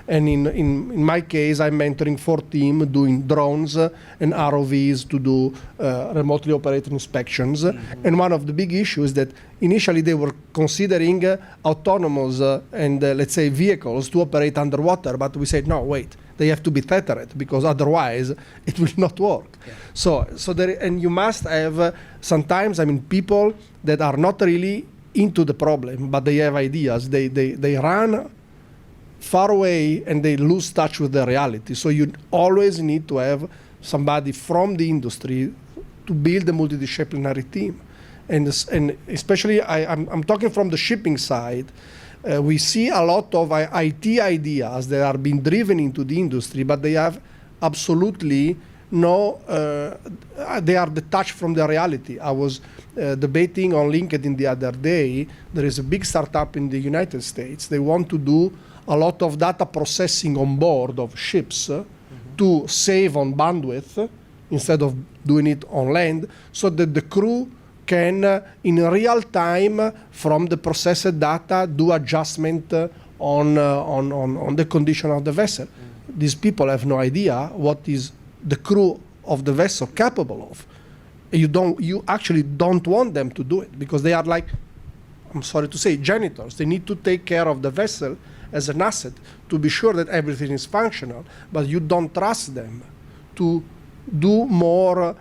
And in my case, I'm mentoring 4 teams doing drones and ROVs to do remotely operated inspections. Mm-hmm. And one of the big issues is that initially they were considering autonomous and let's say vehicles to operate underwater, but we said, no, wait, they have to be tethered, because otherwise it will not work. Yeah. So and you must have sometimes, I mean, people that are not really into the problem, but they have ideas. They run far away and they lose touch with the reality. So you always need to have somebody from the industry to build a multidisciplinary team. And especially, I'm talking from the shipping side. We see a lot of IT ideas that are being driven into the industry, but they have absolutely no, they are detached from the reality. I was debating on LinkedIn the other day. There is a big startup in the United States. They want to do a lot of data processing on board of ships to save on bandwidth instead of doing it on land, so that the crew can, in real time, from the processed data, do adjustment on the condition of the vessel. These people have no idea what is the crew of the vessel capable of. You actually don't want them to do it, because they are like, I'm sorry to say, janitors. They need to take care of the vessel as an asset to be sure that everything is functional, but you don't trust them to do more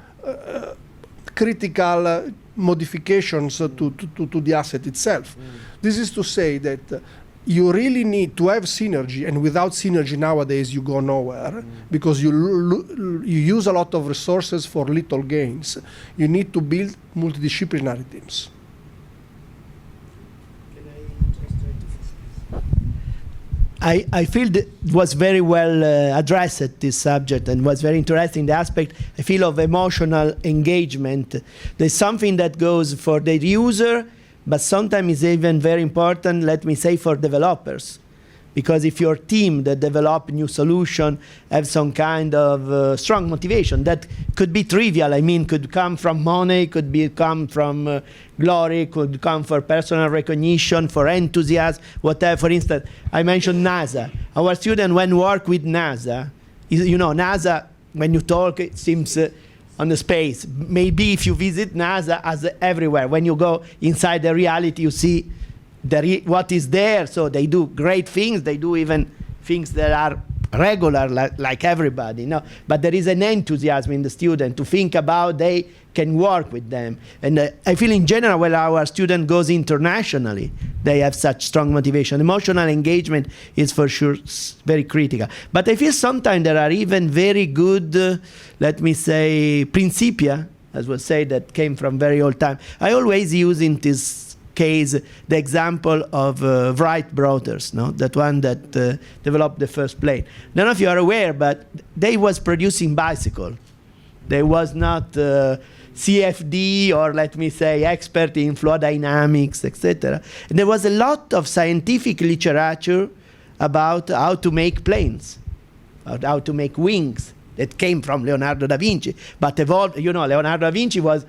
critical modifications to the asset itself. This is to say that you really need to have synergy, and without synergy nowadays you go nowhere, because you use a lot of resources for little gains. You need to build multidisciplinary teams. I feel that was very well addressed, this subject, and was very interesting, the aspect, I feel, of emotional engagement. There's something that goes for the user, but sometimes is even very important, let me say, for developers. Because if your team that develop new solution have some kind of strong motivation, that could be trivial, I mean, could come from money, come from glory, could come for personal recognition, for enthusiasm, whatever. For instance, I mentioned NASA. Our student, when work with NASA, you know, NASA, when you talk, it seems on the space. Maybe if you visit NASA, as everywhere, when you go inside the reality, you see what is there. So they do great things. They do even things that are regular, like everybody. No? But there is an enthusiasm in the student to think about they can work with them. And I feel in general, when our student goes internationally, they have such strong motivation. Emotional engagement is for sure very critical. But I feel sometimes there are even very good, let me say, principia, as was said, that came from very old time. I always use in this case the example of Wright brothers, no? That one that developed the first plane. I don't know if you are aware, but they was producing bicycle. They was not CFD or, let me say, expert in fluid dynamics, etc. And there was a lot of scientific literature about how to make planes, how to make wings, that came from Leonardo da Vinci, but evolved. You know, Leonardo da Vinci was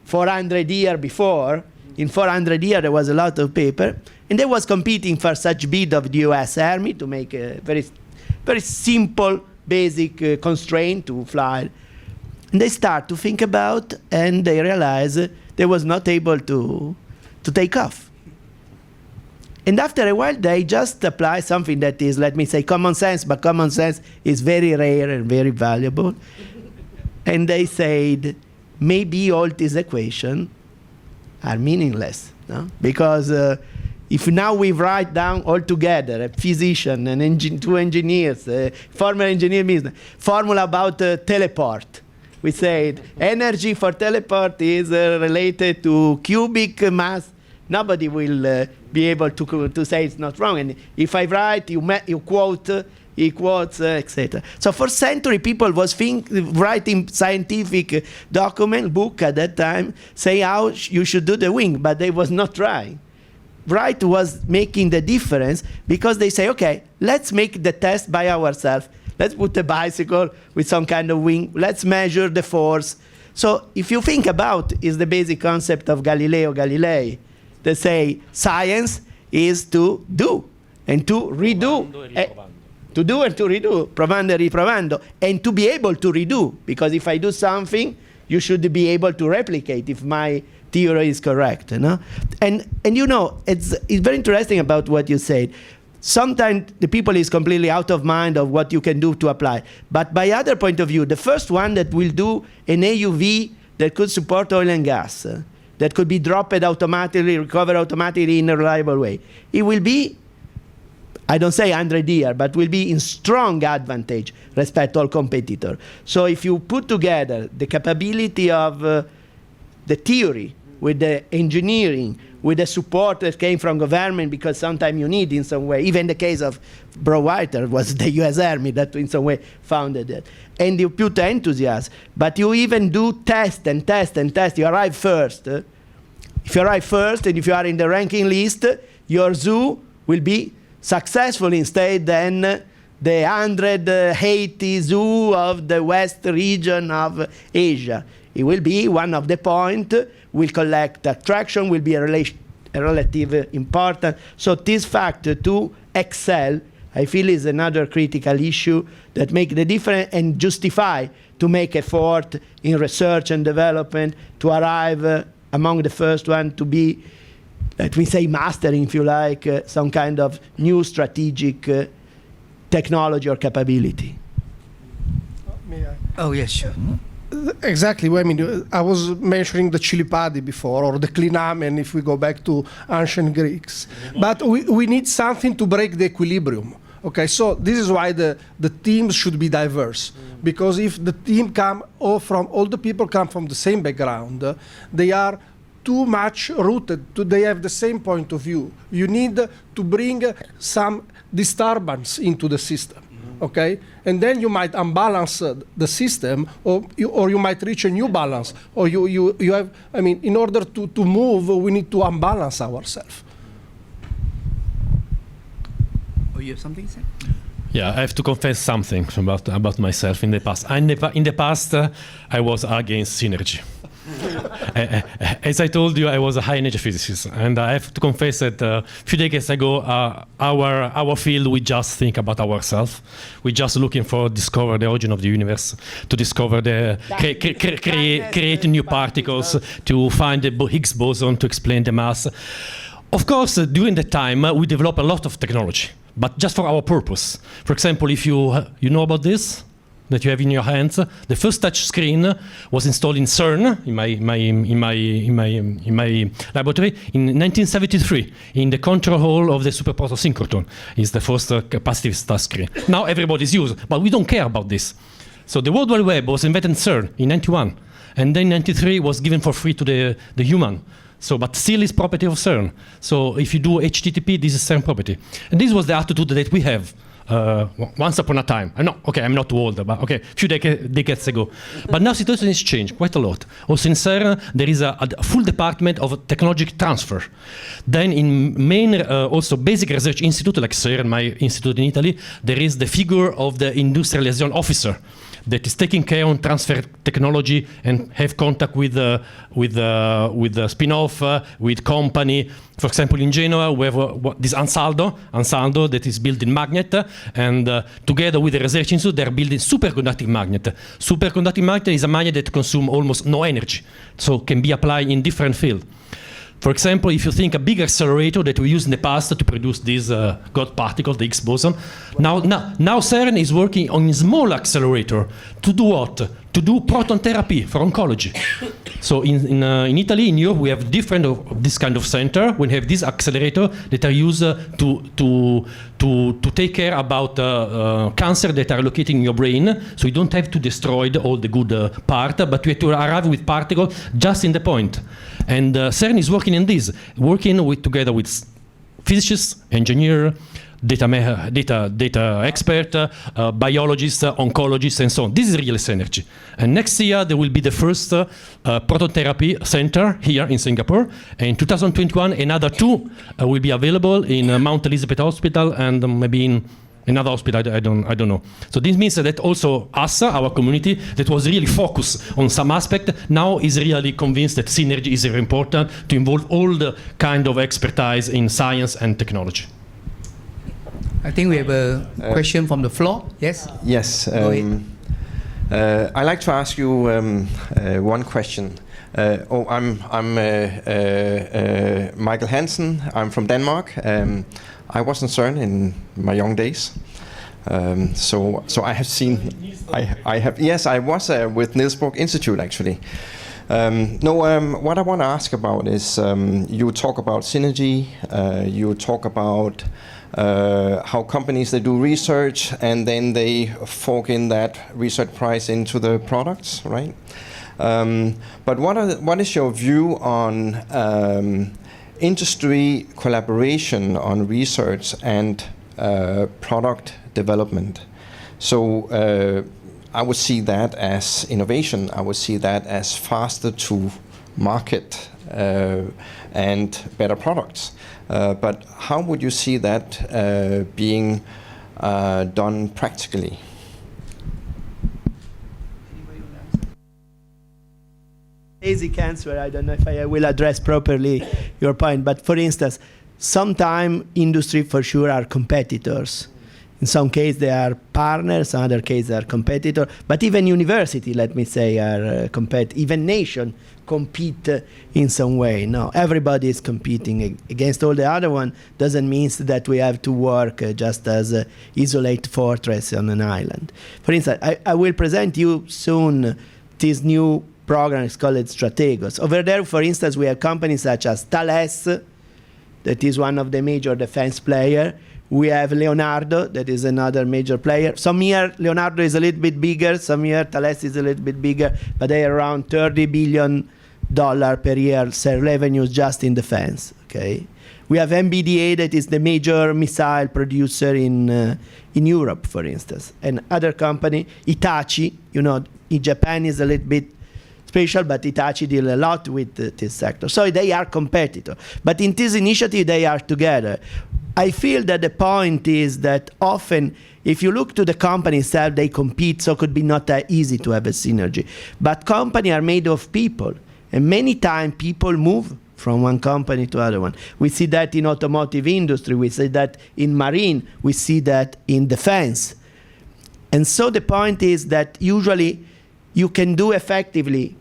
400 years before. In 400 years, there was a lot of paper, and they was competing for such bid of the U.S. Army to make a very, very simple, basic constraint to fly. And they start to think about, and they realize they was not able to take off. And after a while, they just apply something that is, let me say, common sense, but common sense is very rare and very valuable. And they said, maybe all these equations are meaningless, no? Because if now we write down all together, a physician, two engineers, former engineer business, formula about teleport. We said energy for teleport is related to cubic mass. Nobody will be able to say it's not wrong. And if I write, you quote, he quotes, etc. So for century, people was writing scientific book at that time, say how you should do the wing, but they was not trying. Wright was making the difference because they say, okay, let's make the test by ourselves. Let's put a bicycle with some kind of wing. Let's measure the force. So if you think about, is the basic concept of Galileo Galilei. They say science is to do and to redo. To do and to redo, provando e riprovando, and to be able to redo, because if I do something, you should be able to replicate if my theory is correct, you know? And you know, it's very interesting about what you said. Sometimes the people is completely out of mind of what you can do to apply. But by other point of view, the first one that will do an AUV that could support oil and gas, that could be dropped automatically, recovered automatically in a reliable way, it will be, I don't say 100 years, but will be in strong advantage respect to all competitors. So if you put together the capability of the theory with the engineering, with the support that came from government, because sometimes you need in some way, even the case of Browhiter was the US Army that in some way founded it. And you put enthusiasm, but you even do test and test and test. You arrive first. If you arrive first and if you are in the ranking list, your zoo will be successful instead than the 180 zoo of the west region of Asia. It will be one of the point, will collect attraction, will be a relative important. So this factor to excel, I feel, is another critical issue that make the difference and justify to make effort in research and development to arrive among the first one to be, let me say, mastering, if you like, some kind of new strategic technology or capability. May I? Oh, yes, sure. Exactly. Well, I mean, I was mentioning the chili padi before, or the klinamen, if we go back to ancient Greeks. But we need something to break the equilibrium. Okay, so this is why the teams should be diverse. Because if the team all the people come from the same background, they are too much rooted, they have the same point of view. You need to bring some disturbance into the system. Okay, and then you might unbalance the system, or you might reach a new balance, or you have. I mean, in order to move, we need to unbalance ourselves. Oh, you have something to say? Yeah, I have to confess something about myself in the past. In the past, I was against synergy. As I told you, I was a high-energy physicist, and I have to confess that a few decades ago, our field, we just think about ourselves. We're just looking for discover the origin of the universe, to discover create new particles, to find the Higgs boson, to explain the mass. Of course, during that time, we developed a lot of technology, but just for our purpose. For example, if you know about this, that you have in your hands, the first touch screen was installed in CERN, in my laboratory, in 1973, in the control hall of the superproton synchrotron. Is the first capacitive touch screen. Now everybody's used, but we don't care about this. So the World Wide Web was invented in CERN in 91, and then in 93 was given for free to the human. So, but still is property of CERN. So if you do HTTP, this is CERN property. And this was the attitude that we have. Once upon a time. I'm not too old, but a few decades ago. But now situation has changed quite a lot. Also in CERN, there is a full department of technological transfer. Then in main, also basic research institute, like CERN, my institute in Italy, there is the figure of the industrialization officer that is taking care on transfer technology and have contact with the spin-off, with company. For example, in Genoa, we have this Ansaldo that is building magnet, and together with the research institute, they're building superconducting magnet. Superconducting magnet is a magnet that consumes almost no energy, so can be applied in different fields. For example, if you think a big accelerator that we used in the past to produce this God particle, the Higgs boson, now CERN is working on a small accelerator to do what? To do proton therapy for oncology. So in Italy, in Europe, we have different of this kind of center. We have this accelerator that are used to take care about cancer that are located in your brain. So you don't have to destroy all the good part, but you have to arrive with particles just in the point. And CERN is working in this, together with physicists, engineers, data expert, biologists, oncologists, and so on. This is real synergy. And next year, there will be the first proton therapy center here in Singapore. And in 2021, another 2 will be available in Mount Elizabeth Hospital and maybe in another hospital, I don't know. So this means that also us, our community, that was really focused on some aspect, now is really convinced that synergy is very important to involve all the kind of expertise in science and technology. I think we have a question from the floor. Yes? Yes. I'd like to ask you one question. I'm Michael Hansen. I'm from Denmark. I was in CERN in my young days. So I have seen. Yes, I was with Niels Bohr Institute actually. What I want to ask about is you talk about synergy. You talk about how companies, they do research and then they fork in that research price into the products, right? But what is your view on industry collaboration on research and product development? So I would see that as innovation. I would see that as faster to market and better products. But how would you see that being done practically? Basic answer, I don't know if I will address properly your point, but for instance, sometimes industry for sure are competitors. In some cases they are partners, in other cases they are competitors, but even university, let me say, are even nation compete in some way. No, everybody is competing against all the other one. Doesn't mean that we have to work just as an isolated fortress on an island. For instance, I will present you soon this new program is called Strategos. Over there, for instance, we have companies such as Thales, that is one of the major defense players. We have Leonardo, that is another major player. Some year Leonardo is a little bit bigger, some year Thales is a little bit bigger, but they are around $30 billion per year revenues just in defense. Okay, we have MBDA, that is the major missile producer in Europe, for instance. And other company, Hitachi, in Japan is a little bit special, but Hitachi deal a lot with this sector. So they are competitors. But in this initiative, they are together. I feel that the point is that often, if you look to the company itself, they compete, so it could be not that easy to have a synergy. But companies are made of people, and many times people move from one company to other one. We see that in automotive industry, we see that in marine, we see that in defense. And so the point is that usually you can do effectively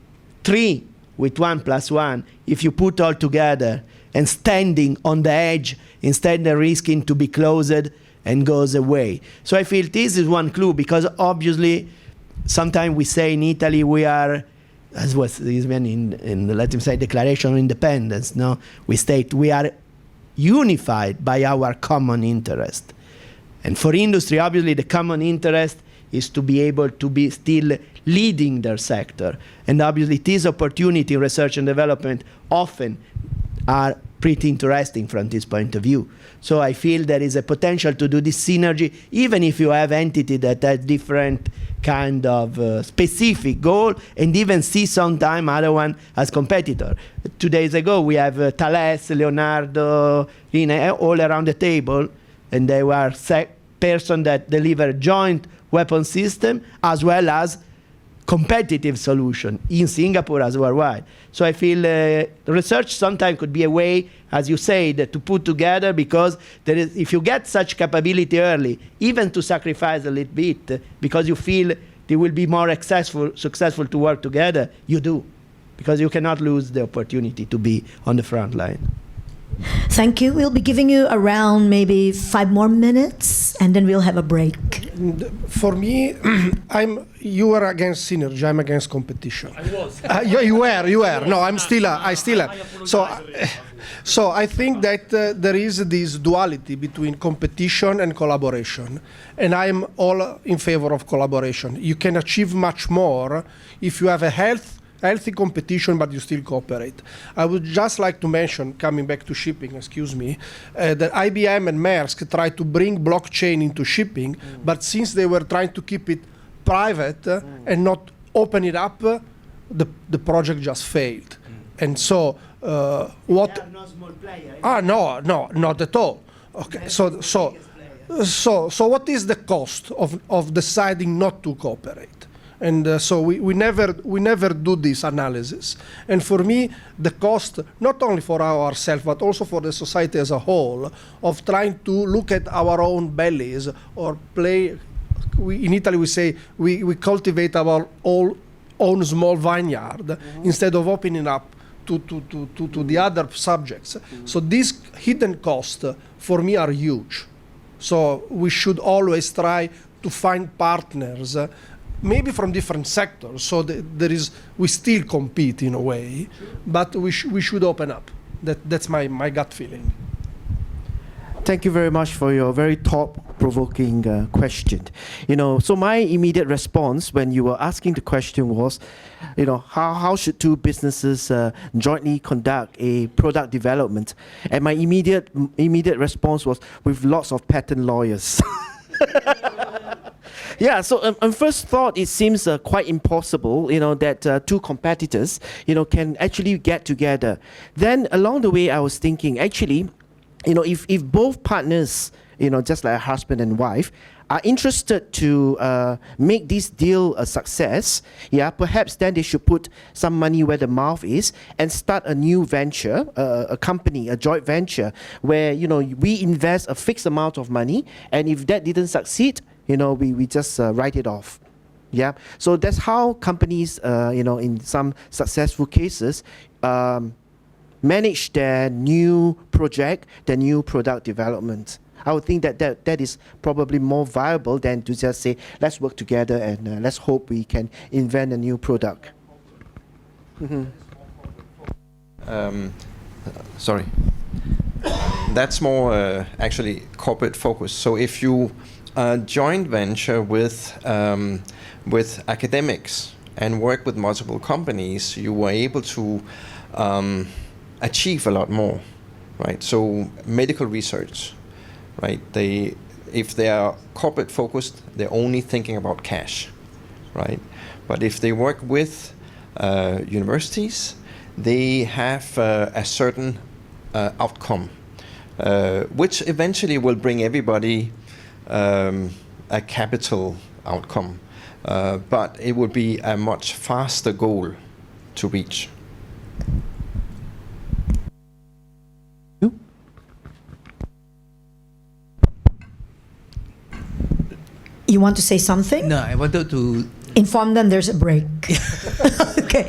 3 with 1 + 1 if you put all together and standing on the edge instead of risking to be closed and goes away. So I feel this is one clue, because obviously sometimes we say in Italy we are, as was even in the, let me say, Declaration of Independence, no? We state we are unified by our common interest. And for industry, obviously the common interest is to be able to be still leading their sector. And obviously this opportunity in research and development often are pretty interesting from this point of view. So I feel there is a potential to do this synergy, even if you have entity that has different kind of specific goal, and even see sometime other one as competitor. 2 days ago, we have Thales, Leonardo, all around the table, and they were person that deliver joint weapon system as well as competitive solution in Singapore as worldwide. So I feel research sometimes could be a way, as you said, to put together, because there is, if you get such capability early, even to sacrifice a little bit, because you feel they will be more successful to work together, you do, because you cannot lose the opportunity to be on the front line. Thank you. We'll be giving you around maybe 5 more minutes, and then we'll have a break. For me, you were against synergy. I'm against competition. I was. You were. No, I still am. So I think that there is this duality between competition and collaboration, and I'm all in favor of collaboration. You can achieve much more if you have a healthy competition, but you still cooperate. I would just like to mention, coming back to shipping, that IBM and Maersk tried to bring blockchain into shipping, but since they were trying to keep it private and not open it up, the project just failed. And so what? They are not small players. No, not at all. Okay, so what is the cost of deciding not to cooperate? And so we never do this analysis. And for me, the cost, not only for ourselves, but also for the society as a whole, of trying to look at our own bellies or play, in Italy we say, we cultivate our own small vineyard instead of opening up to the other subjects. So these hidden costs, for me, are huge. So we should always try to find partners, maybe from different sectors, so we still compete in a way, but we should open up. That's my gut feeling. Thank you very much for your very thought-provoking question. So my immediate response when you were asking the question was, how should two businesses jointly conduct a product development? And my immediate response was with lots of patent lawyers. Yeah, so on first thought, it seems quite impossible, that two competitors, can actually get together. Then along the way, I was thinking, actually, if both partners, just like a husband and wife, are interested to make this deal a success, perhaps then they should put some money where the mouth is and start a new venture, a company, a joint venture, where, we invest a fixed amount of money, and if that didn't succeed, we just write it off. Yeah. So that's how companies, in some successful cases, manage their new project, their new product development. I would think that is probably more viable than to just say, let's work together and let's hope we can invent a new product. Sorry. That's more actually corporate focus. So if you joint venture with academics and work with multiple companies, you were able to achieve a lot more, right? So medical research, right? If they are corporate focused, they're only thinking about cash, right? But if they work with universities, they have a certain outcome, which eventually will bring everybody a capital outcome, but it would be a much faster goal to reach. You want to say something? No, I wanted to Inform them there's a break. Okay.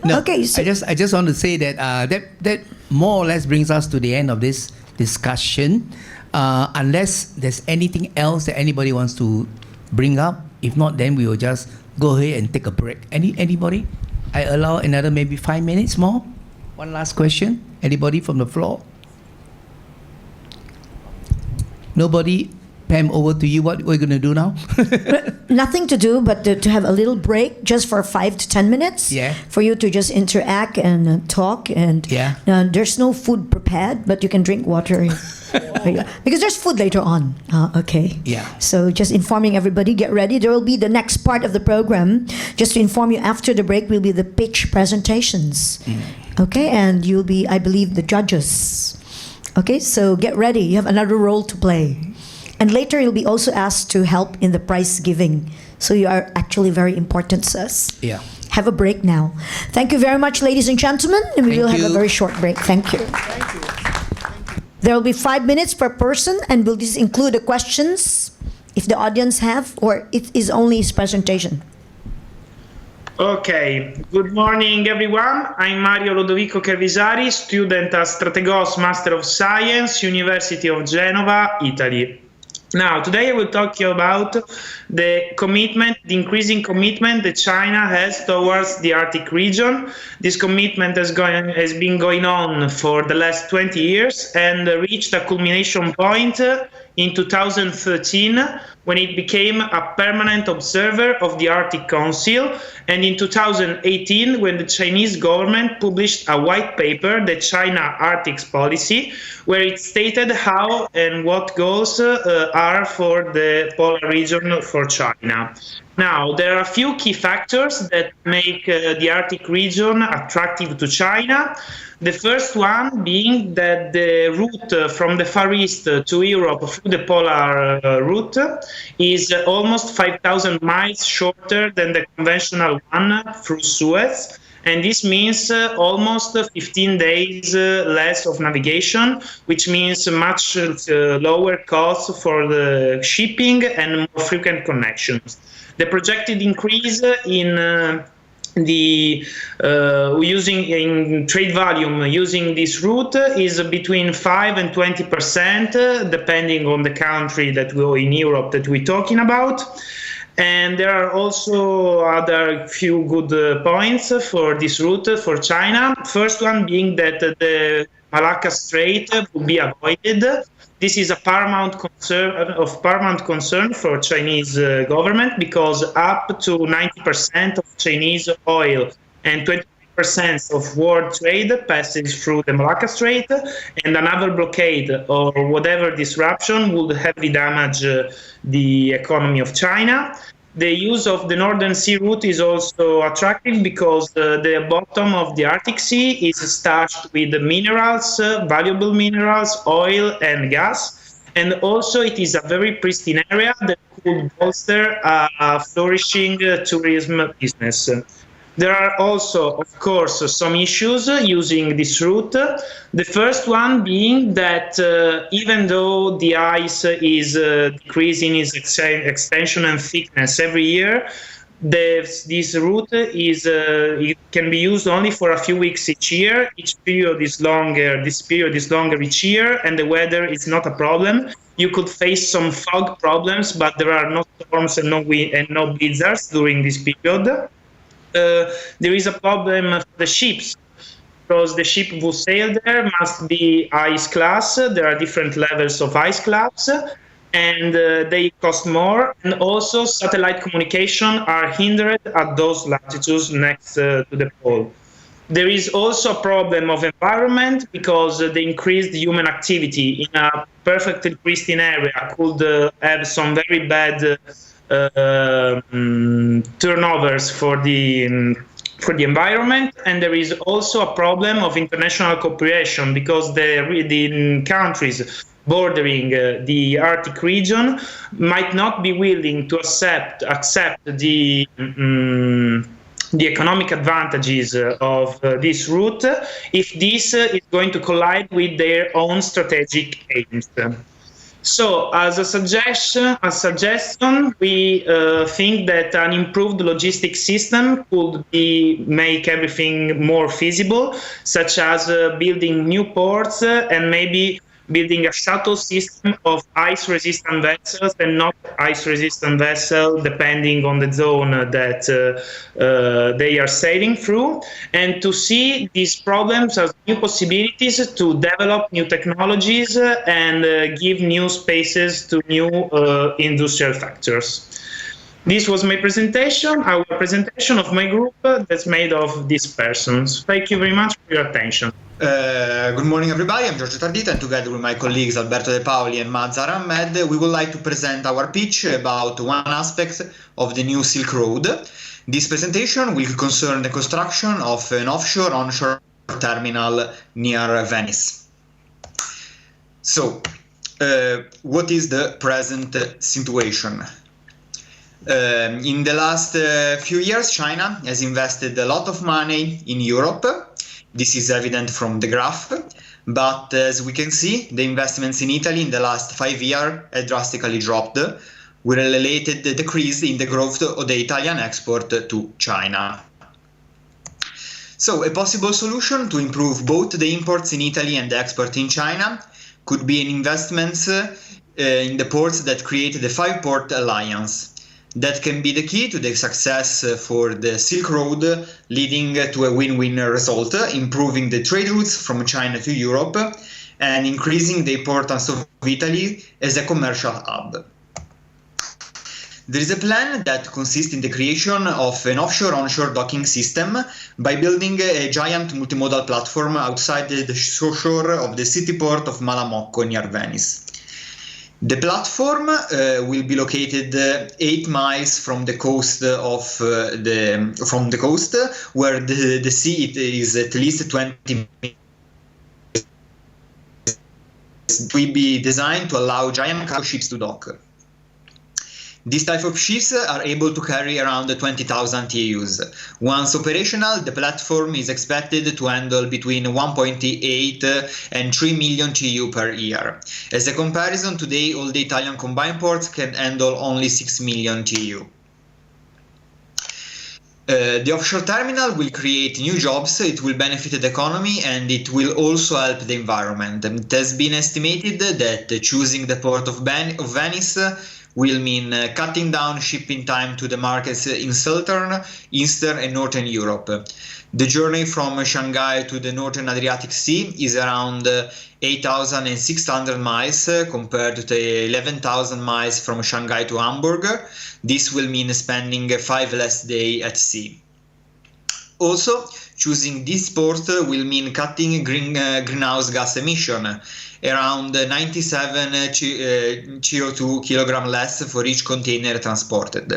No, Okay. So I just want to say that that more or less brings us to the end of this discussion. Unless there's anything else that anybody wants to bring up, if not, then we will just go ahead and take a break. Anybody? I allow another maybe 5 minutes more. One last question. Anybody from the floor? Nobody. Pam, over to you. What we're going to do now? nothing to do but to have a little break just for 5 to 10 minutes. Yeah. For you to just interact and talk. And Yeah. there's no food prepared, but you can drink water. Because there's food later on. Okay. Yeah. So just informing everybody, get ready. There will be the next part of the program. Just to inform you, after the break will be the pitch presentations. Okay, and you'll be, I believe, the judges. Okay, so get ready. You have another role to play. And later you'll be also asked to help in the prize giving. So you are actually very important to us. Yeah. Have a break now. Thank you very much, ladies and gentlemen. And we Thank will have a you. very short break. Thank you. There will be 5 minutes per person, and will this include the questions if the audience have, or it is only his presentation? Okay, good morning everyone. I'm Mario Lodovico Kervisari, student at Strategos Master of Science, University of Genova, Italy. Now, today I will talk to you about the increasing commitment that China has towards the Arctic region. This commitment has been going on for the last 20 years and reached a culmination point in 2013 when it became a permanent observer of the Arctic Council, and in 2018 when the Chinese government published a white paper, the China Arctic Policy, where it stated how and what goals are for the polar region for China. Now, there are a few key factors that make the Arctic region attractive to China. The first one being that the route from the Far East to Europe through the polar route is almost 5,000 miles shorter than the conventional one through Suez. And this means almost 15 days less of navigation, which means much lower costs for the shipping and more frequent connections. The projected increase in in trade volume using this route is between 5 and 20%, depending on the country that we in Europe that we're talking about. And there are also other few good points for this route for China. First one being that the Malacca Strait will be avoided. This is a paramount concern for Chinese government, because up to 90% of Chinese oil and 20% of world trade passes through the Malacca Strait, and another blockade or whatever disruption would heavily damage the economy of China. The use of the Northern Sea route is also attractive because the bottom of the Arctic Sea is starched with minerals, valuable minerals, oil and gas. And also it is a very pristine area that could bolster a flourishing tourism business. There are also, of course, some issues using this route. The first one being that even though the ice is decreasing its extension and thickness every year, This route it can be used only for a few weeks each year. Each period is longer. This period is longer each year, and the weather is not a problem. You could face some fog problems, but there are no storms and no wind and no blizzards during this period. There is a problem for the ships, because the ship who sail there must be ice class. There are different levels of ice class, and they cost more. And also satellite communication are hindered at those latitudes next to the pole. There is also a problem of environment, because the increased human activity in a perfectly pristine area could have some very bad turnovers for the environment. And there is also a problem of international cooperation, because the countries bordering the Arctic region might not be willing to accept the economic advantages of this route if this is going to collide with their own strategic aims. So, as a suggestion, we think that an improved logistic system could make everything more feasible, such as building new ports and maybe building a shuttle system of ice-resistant vessels and not ice-resistant vessels, depending on the zone that they are sailing through, and to see these problems as new possibilities to develop new technologies and give new spaces to new industrial factors. This was my presentation, our presentation of my group that's made of these persons. Thank you very much for your attention. Good morning, everybody. I'm Giorgio Tardita, and together with my colleagues Alberto De Paoli and Mazhar Ahmed, we would like to present our pitch about one aspect of the new Silk Road. This presentation will concern the construction of an offshore-onshore terminal near Venice. So, what is the present situation? In the last few years, China has invested a lot of money in Europe. This is evident from the graph, but as we can see, the investments in Italy in the last 5 years have drastically dropped, with a related decrease in the growth of the Italian export to China. So, a possible solution to improve both the imports in Italy and the export in China could be an investment in the ports that create the 5-port alliance. That can be the key to the success for the Silk Road, leading to a win-win result, improving the trade routes from China to Europe and increasing the importance of Italy as a commercial hub. There is a plan that consists in the creation of an offshore-onshore docking system by building a giant multimodal platform outside the shore of the city port of Malamocco near Venice. The platform will be located 8 miles from the coast where the sea is at least 20 meters. It will be designed to allow giant cargo ships to dock. These type of ships are able to carry around 20,000 TEUs. Once operational, the platform is expected to handle between 1.8 and 3 million TEU per year. As a comparison, today all the Italian combined ports can handle only 6 million TEU. The offshore terminal will create new jobs, it will benefit the economy, and it will also help the environment. It has been estimated that choosing the port of Venice will mean cutting down shipping time to the markets in southern, eastern and northern Europe. The journey from Shanghai to the northern Adriatic Sea is around 8,600 miles compared to the 11,000 miles from Shanghai to Hamburg. This will mean spending 5 less days at sea. Also, choosing this port will mean cutting greenhouse gas emission, around 97 CO2 kilogram less for each container transported.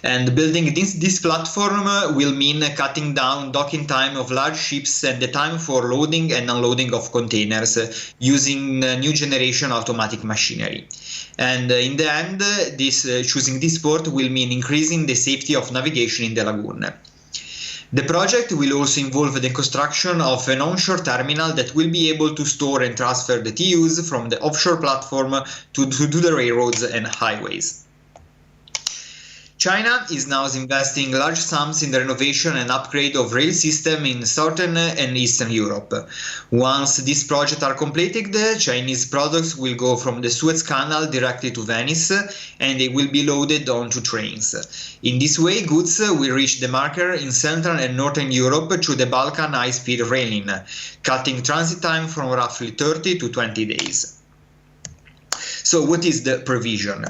And building this platform will mean cutting down docking time of large ships and the time for loading and unloading of containers using new generation automatic machinery. And in the end, choosing this port will mean increasing the safety of navigation in the lagoon. The project will also involve the construction of an onshore terminal that will be able to store and transfer the TEUs from the offshore platform to the railroads and highways. China is now investing large sums in the renovation and upgrade of rail system in Southern and Eastern Europe. Once these projects are completed, Chinese products will go from the Suez Canal directly to Venice, and they will be loaded onto trains. In this way, goods will reach the market in Central and Northern Europe through the Balkan high-speed railing, cutting transit time from roughly 30 to 20 days. So what is the provision?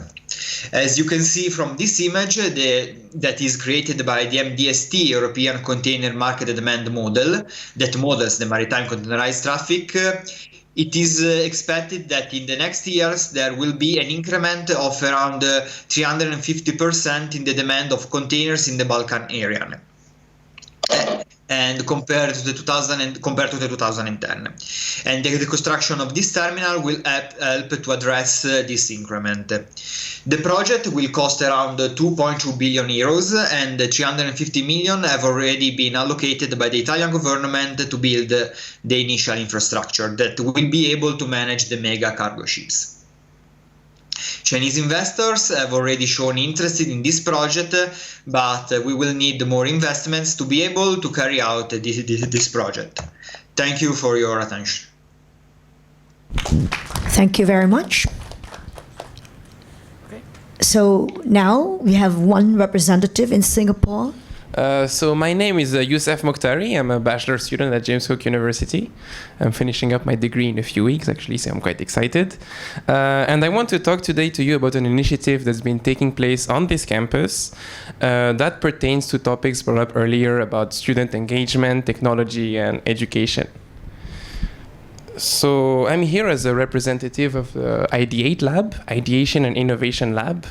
As you can see from this image that is created by the MDST, European Container Market Demand Model, that models the maritime containerized traffic, it is expected that in the next years there will be an increment of around 350% in the demand of containers in the Balkan area. And compared to the 2010, and the construction of this terminal will help to address this increment. The project will cost around 2.2 billion euros, and 350 million have already been allocated by the Italian government to build the initial infrastructure that will be able to manage the mega cargo ships. Chinese investors have already shown interest in this project, but we will need more investments to be able to carry out this project. Thank you for your attention. Thank you very much. So now we have one representative in Singapore. So my name is Youssef Mokhtari. I'm a bachelor student at James Cook University. I'm finishing up my degree in a few weeks, actually, so I'm quite excited. And I want to talk today to you about an initiative that's been taking place on this campus that pertains to topics brought up earlier about student engagement, technology, and education. So I'm here as a representative of the Ideate Lab, Ideation and Innovation Lab.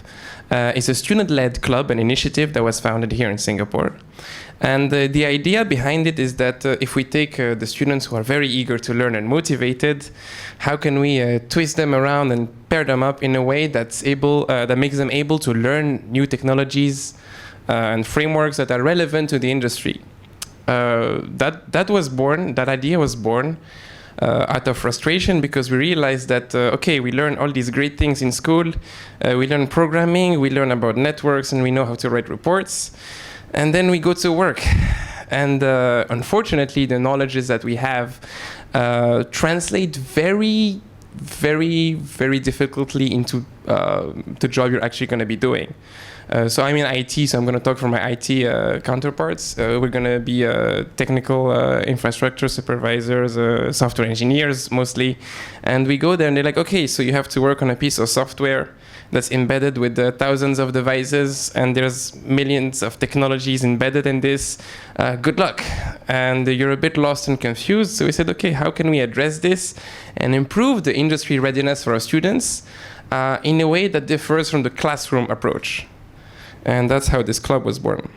It's a student-led club and initiative that was founded here in Singapore. And the idea behind it is that if we take the students who are very eager to learn and motivated, how can we twist them around and pair them up in a way that's able, that makes them able to learn new technologies and frameworks that are relevant to the industry. That idea was born out of frustration, because we realized that, okay, we learn all these great things in school, we learn programming, we learn about networks, and we know how to write reports, and then we go to work. And unfortunately, the knowledges that we have translate very, very, very difficultly into the job you're actually going to be doing. So I'm in IT, so I'm going to talk for my IT counterparts. We're going to be technical infrastructure supervisors, software engineers mostly. And we go there and they're like, okay, so you have to work on a piece of software that's embedded with thousands of devices, and there's millions of technologies embedded in this. Good luck. And you're a bit lost and confused. So we said, okay, how can we address this and improve the industry readiness for our students in a way that differs from the classroom approach? And that's how this club was born.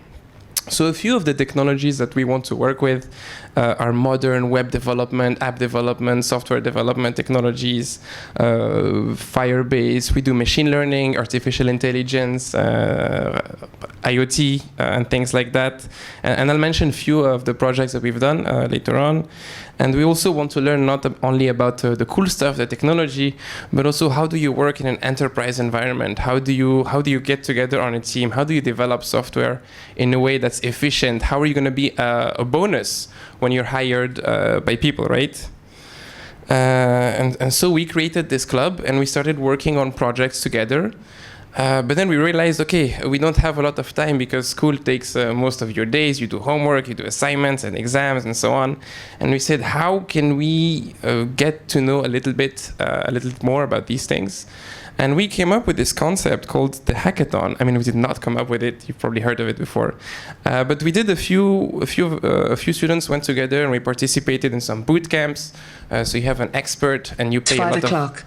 So a few of the technologies that we want to work with are modern web development, app development, software development technologies, Firebase. We do machine learning, artificial intelligence, IoT, and things like that. And I'll mention a few of the projects that we've done later on. And we also want to learn not only about the cool stuff, the technology, but also how do you work in an enterprise environment? How do you get together on a team? How do you develop software in a way that's efficient? How are you going to be a bonus when you're hired by people, right? And so we created this club and we started working on projects together. But then we realized, okay, we don't have a lot of time because school takes most of your days. You do homework, you do assignments and exams and so on. And we said, how can we get to know a little bit more about these things? And we came up with this concept called the Hackathon. I mean, we did not come up with it. You've probably heard of it before. But we did a few students went together and we participated in some boot camps. So you have an expert and you pay a lot of... 5 o'clock.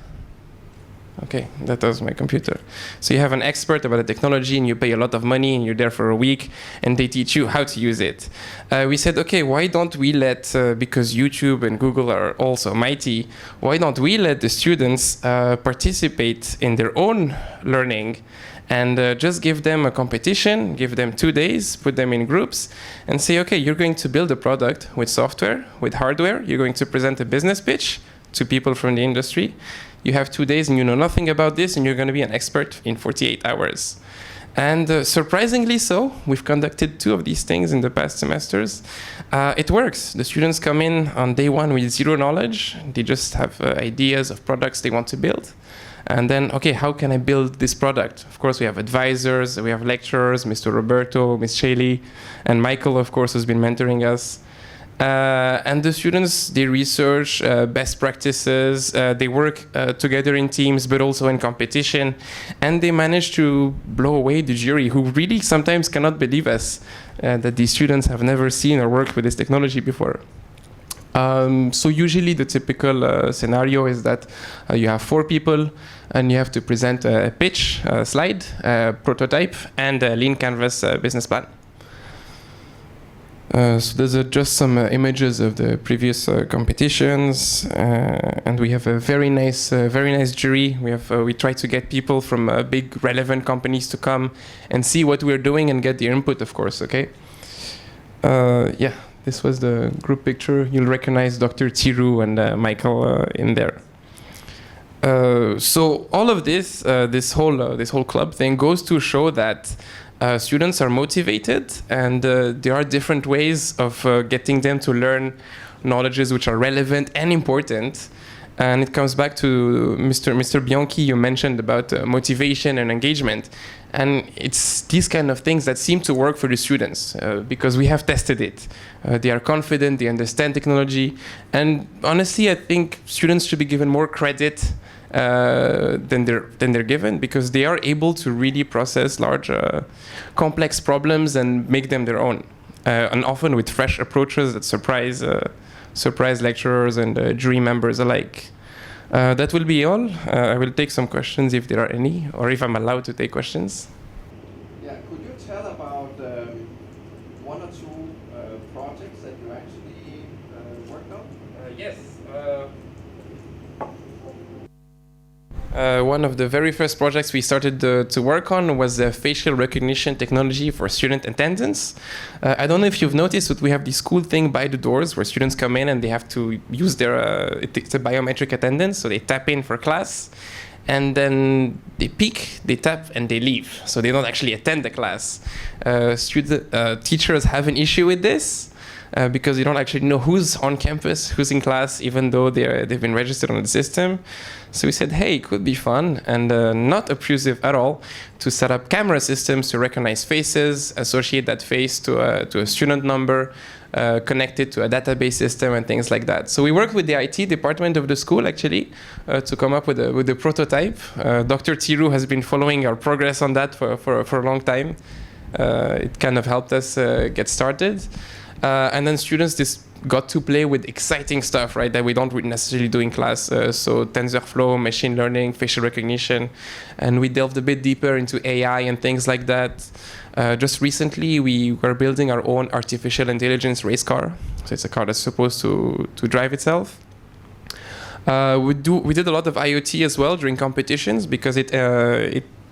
Okay, that was my computer. So you have an expert about the technology and you pay a lot of money and you're there for a week and they teach you how to use it. We said, okay, why don't we let, because YouTube and Google are also mighty, why don't we let the students participate in their own learning and just give them a competition, give them 2 days, put them in groups and say, okay, you're going to build a product with software, with hardware, you're going to present a business pitch to people from the industry. You have 2 days and you know nothing about this and you're going to be an expert in 48 hours. And surprisingly so, we've conducted 2 of these things in the past semesters. It works. The students come in on day 1 with 0 knowledge. They just have ideas of products they want to build. And then, okay, how can I build this product? Of course, we have advisors, we have lecturers, Mr. Roberto, Ms. Shaley, and Michael, of course, who's been mentoring us. And the students, they research best practices, they work together in teams, but also in competition, and they manage to blow away the jury, who really sometimes cannot believe us that these students have never seen or worked with this technology before. So usually the typical scenario is that you have 4 people, and you have to present a pitch, a slide, a prototype, and a lean canvas business plan. So those are just some images of the previous competitions, and we have a very nice jury. We try to get people from big relevant companies to come and see what we're doing and get their input, of course. Okay. Yeah, this was the group picture. You'll recognize Dr. Thiroux and Michael in there. So all of this, this whole club thing goes to show that. Students are motivated, and there are different ways of getting them to learn knowledges which are relevant and important. And it comes back to Mr. Bianchi, you mentioned about motivation and engagement. And it's these kind of things that seem to work for the students because we have tested it. They are confident, they understand technology. And honestly, I think students should be given more credit than they're given, because they are able to really process large, complex problems and make them their own, and often with fresh approaches that surprise lecturers and jury members alike. That will be all. I will take some questions if there are any, or if I'm allowed to take questions. Yeah, could you tell about 1 or 2 projects that you actually worked on? Yes. One of the very first projects we started to work on was the facial recognition technology for student attendance. I don't know if you've noticed, but we have this cool thing by the doors where students come in and they have to use their, it's a biometric attendance, so they tap in for class, and then they peek, they tap, and they leave. So they don't actually attend the class. Teachers have an issue with this. Because you don't actually know who's on campus, who's in class, even though they've been registered on the system. So we said, hey, it could be fun and not obtrusive at all to set up camera systems to recognize faces, associate that face to a student number, connect it to a database system and things like that. So we worked with the IT department of the school, actually, to come up with a prototype. Dr. Thiroux has been following our progress on that for a long time. It kind of helped us get started. And then students just got to play with exciting stuff, right, that we don't necessarily do in class. So TensorFlow, machine learning, facial recognition. And we delved a bit deeper into AI and things like that. Just recently, we were building our own artificial intelligence race car. So it's a car that's supposed to drive itself. We did a lot of IoT as well during competitions, because it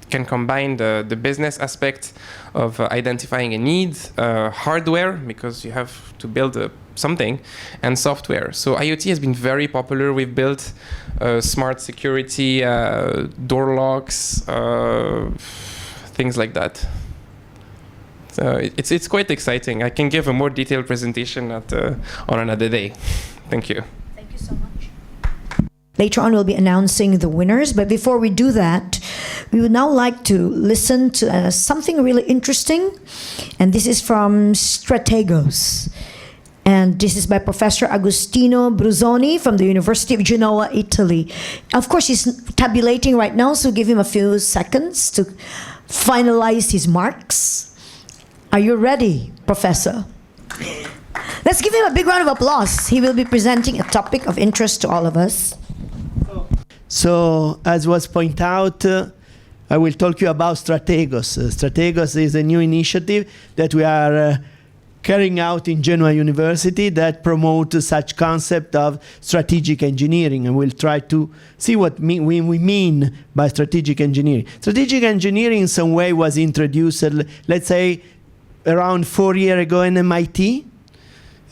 can combine the business aspect of identifying a need, hardware, because you have to build something, and software. So IoT has been very popular. We've built smart security, door locks, things like that. So it's quite exciting. I can give a more detailed presentation on another day. Thank you. Thank you so much. Later on, we'll be announcing the winners. But before we do that, we would now like to listen to something really interesting. And this is from Strategos. And this is by Professor Agostino Bruzzoni from the University of Genoa, Italy. Of course, he's tabulating right now, so give him a few seconds to finalize his marks. Are you ready, Professor? Let's give him a big round of applause. He will be presenting a topic of interest to all of us. So, as was pointed out, I will talk to you about Strategos. Strategos is a new initiative that we are carrying out in Genoa University that promotes such concept of strategic engineering, and we'll try to see what we mean by strategic engineering. Strategic engineering in some way was introduced, let's say, around 4 years ago in MIT.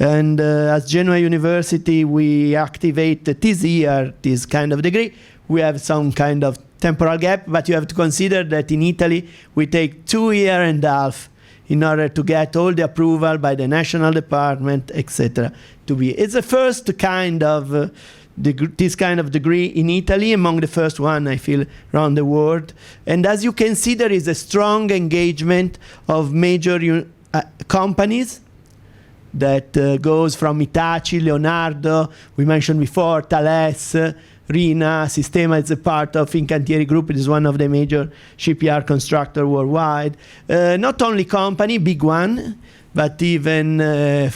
And as Genoa University, we activate this year, this kind of degree. We have some kind of temporal gap, but you have to consider that in Italy we take 2.5 years in order to get all the approval by the national department, etc. It's the first kind of this kind of degree in Italy, among the first one I feel around the world. And as you can see, there is a strong engagement of major companies that goes from Hitachi, Leonardo, we mentioned before, Thales, Rina, Sistema is a part of Fincantieri Group. It is one of the major shipyard constructors worldwide. Not only company, big one, but even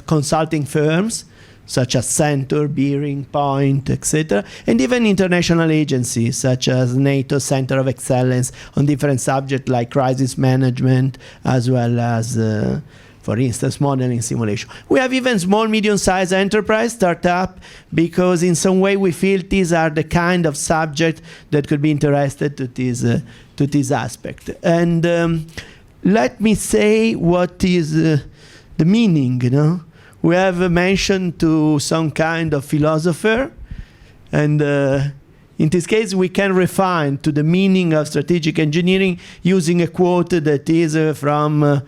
consulting firms such as Centur, Bearing, Point, etc. And even international agencies such as NATO Center of Excellence on different subjects like crisis management, as well as for instance, modeling simulation. We have even small, medium-sized enterprise, startup, because in some way we feel these are the kind of subject that could be interested to this aspect. And let me say what is the meaning, We have mentioned to some kind of philosopher, and in this case we can refine to the meaning of strategic engineering using a quote that is from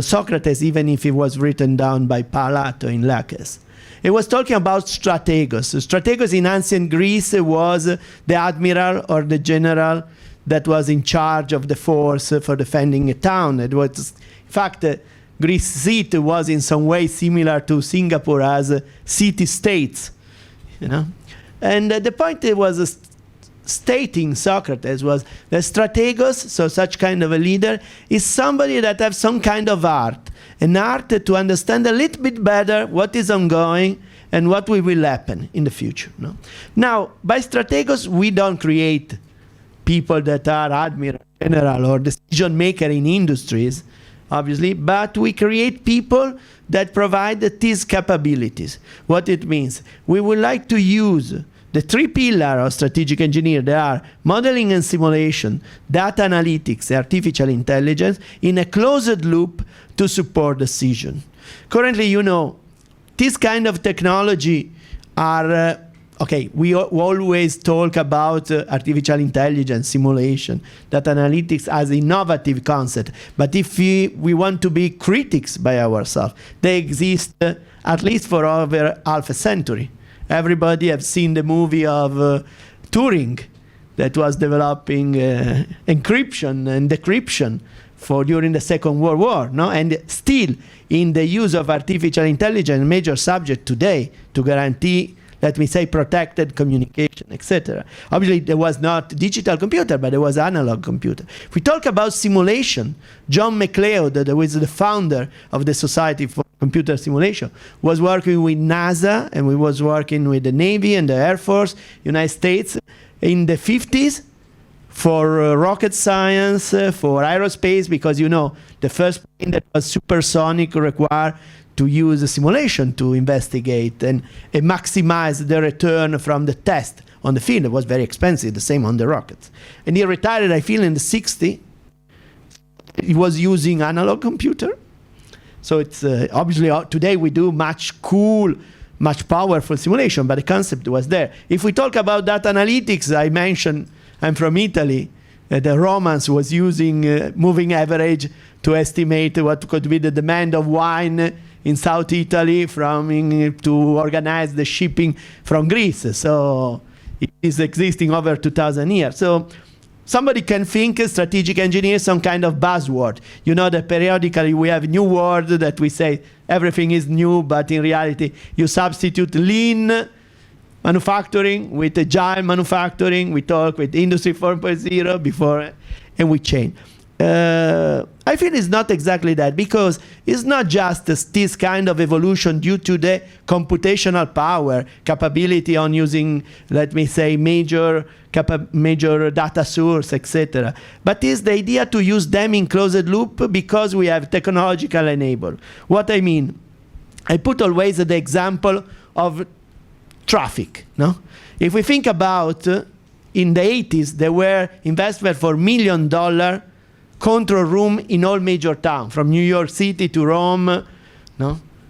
Socrates, even if it was written down by Plato in Laches. It was talking about strategos. Strategos in ancient Greece was the admiral or the general that was in charge of the force for defending a town. It was, in fact, Greece city was in some way similar to Singapore as city-states, And the point it was stating Socrates was that strategos, so such kind of a leader, is somebody that has some kind of art, an art to understand a little bit better what is ongoing and what will happen in the future. Now, by strategos, we don't create people that are admiral, general, or decision maker in industries, obviously, but we create people that provide these capabilities. What it means, we would like to use the 3 pillars of strategic engineering. They are modeling and simulation, data analytics, artificial intelligence, in a closed loop to support decision. Currently, this kind of technology are, we always talk about artificial intelligence, simulation, data analytics as innovative concept. But if we want to be critics by ourselves, they exist at least for over half a century. Everybody has seen the movie of Turing that was developing encryption and decryption during the Second World War, and still in the use of artificial intelligence, major subject today to guarantee, let me say, protected communication, etc. Obviously, there was not digital computer, but there was analog computer. If we talk about simulation, John McLeod, who is the founder of the Society for Computer Simulation, was working with NASA, and we was working with the Navy and the Air Force, United States, in the 50s for rocket science, for aerospace, because the first plane that was supersonic required to use a simulation to investigate and maximize the return from the test on the field. It was very expensive, the same on the rockets. And he retired, I feel, in the 60s. He was using analog computer. So it's obviously today we do much powerful simulation, but the concept was there. If we talk about data analytics, I mentioned I'm from Italy. The Romans was using moving average to estimate what could be the demand of wine in South Italy to organize the shipping from Greece. So it is existing over 2,000 years. So somebody can think strategic engineering is some kind of buzzword. That periodically we have new word that we say everything is new, but in reality you substitute lean manufacturing with agile manufacturing. We talk with Industry 4.0 before, and we change. I feel it's not exactly that, because it's not just this kind of evolution due to the computational power, capability on using, let me say, major data source, etc. But it's the idea to use them in closed loop because we have technological enable. What I mean, I put always the example of traffic. If we think about in the 80s, there were investments for $1 million control room in all major towns, from New York City to Rome,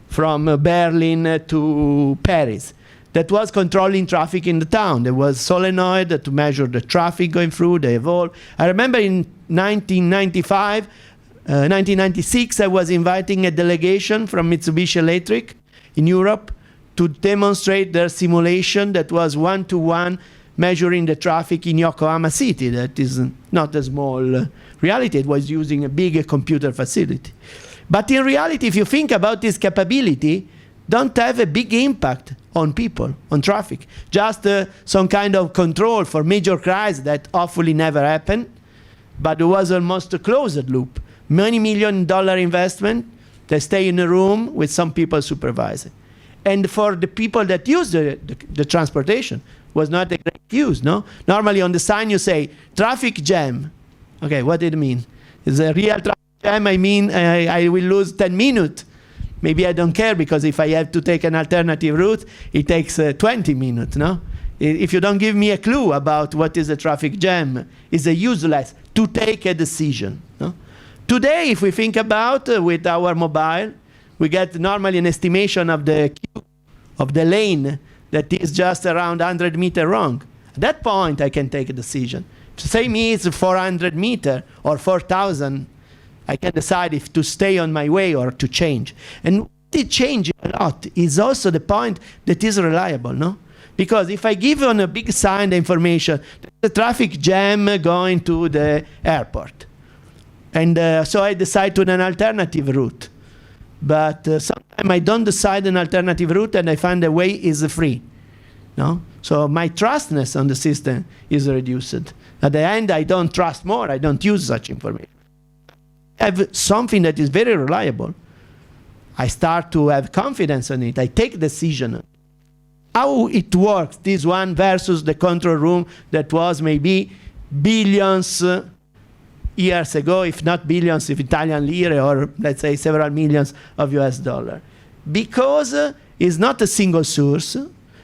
from Berlin to Paris. that was controlling traffic in the town. There was solenoid to measure the traffic going through. They evolved. I remember in 1996, I was inviting a delegation from Mitsubishi Electric in Europe to demonstrate their simulation that was one-to-one measuring the traffic in Yokohama City. That is not a small reality. It was using a big computer facility. But in reality, if you think about this capability, don't have a big impact on people, on traffic. Just some kind of control for major crises that hopefully never happened. But it was almost a closed loop. Many $1 million investment, they stay in a room with some people supervising. And for the people that use the transportation, was not a great use, no? Normally on the sign you say, traffic jam. Okay, what did it mean? Is a real traffic jam, I mean, I will lose 10 minutes. Maybe I don't care, because if I have to take an alternative route, it takes 20 minutes, no? If you don't give me a clue about what is a traffic jam, it's useless to take a decision, no? Today, if we think about with our mobile, we get normally an estimation of the queue, of the lane, that is just around 100 meters wrong. At that point, I can take a decision. Say me it's 400 meters or 4,000, I can decide if to stay on my way or to change. And it changes a lot is also the point that is reliable, no? Because if I give on a big sign the information, the traffic jam going to the airport, and so I decide to an alternative route. But sometimes I don't decide an alternative route and I find the way is free, no? So my trustness on the system is reduced. At the end, I don't trust more. I don't use such information. I have something that is very reliable. I start to have confidence in it. I take decision. How it works, this one versus the control room that was maybe billions years ago, if not billions of Italian lire, or let's say several millions of US dollar. Because it's not a single source.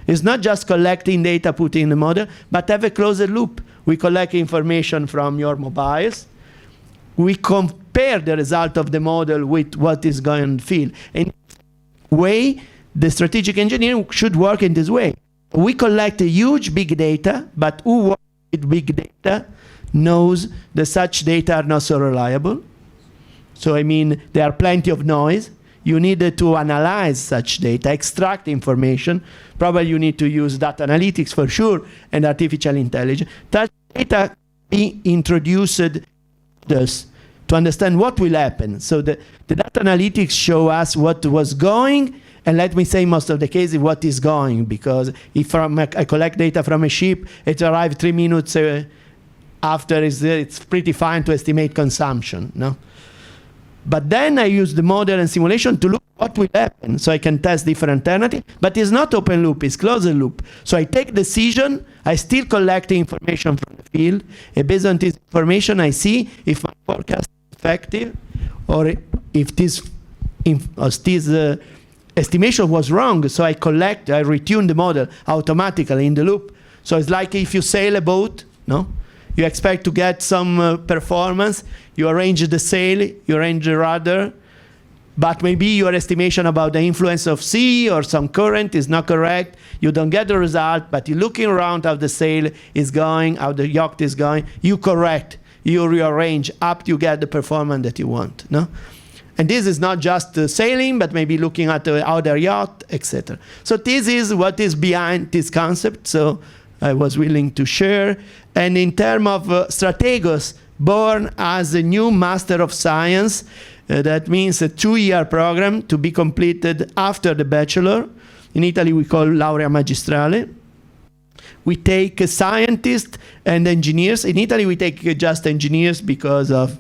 It's not just collecting data, putting in the model, but have a closed loop. We collect information from your mobiles. We compare the result of the model with what is going on in the field. In way, the strategic engineering should work in this way. We collect a huge big data, but who works with big data knows that such data are not so reliable. So I mean, there are plenty of noise. You need to analyze such data, extract information. Probably you need to use data analytics for sure, and artificial intelligence. That data be introduced to understand what will happen. So the data analytics show us what was going, and let me say most of the cases what is going, because if I collect data from a ship, it arrives 3 minutes after, it's pretty fine to estimate consumption, no? But then I use the model and simulation to look what will happen, so I can test different alternatives. But it's not open loop, it's closed loop. So I take decision, I still collect the information from the field, and based on this information I see if my forecast is effective, or if this estimation was wrong. So I retune the model automatically in the loop. So it's like if you sail a boat, no? You expect to get some performance, you arrange the sail, you arrange the rudder, but maybe your estimation about the influence of sea or some current is not correct. You don't get the result, but you're looking around how the sail is going, how the yacht is going. You correct, you rearrange up to you get the performance that you want, no? And this is not just sailing, but maybe looking at the other yacht, etc. So this is what is behind this concept. So I was willing to share. And in terms of Strategos, born as a new Master of Science, that means a 2-year program to be completed after the bachelor. In Italy, we call Laurea Magistrale. We take scientists and engineers. In Italy, we take just engineers because of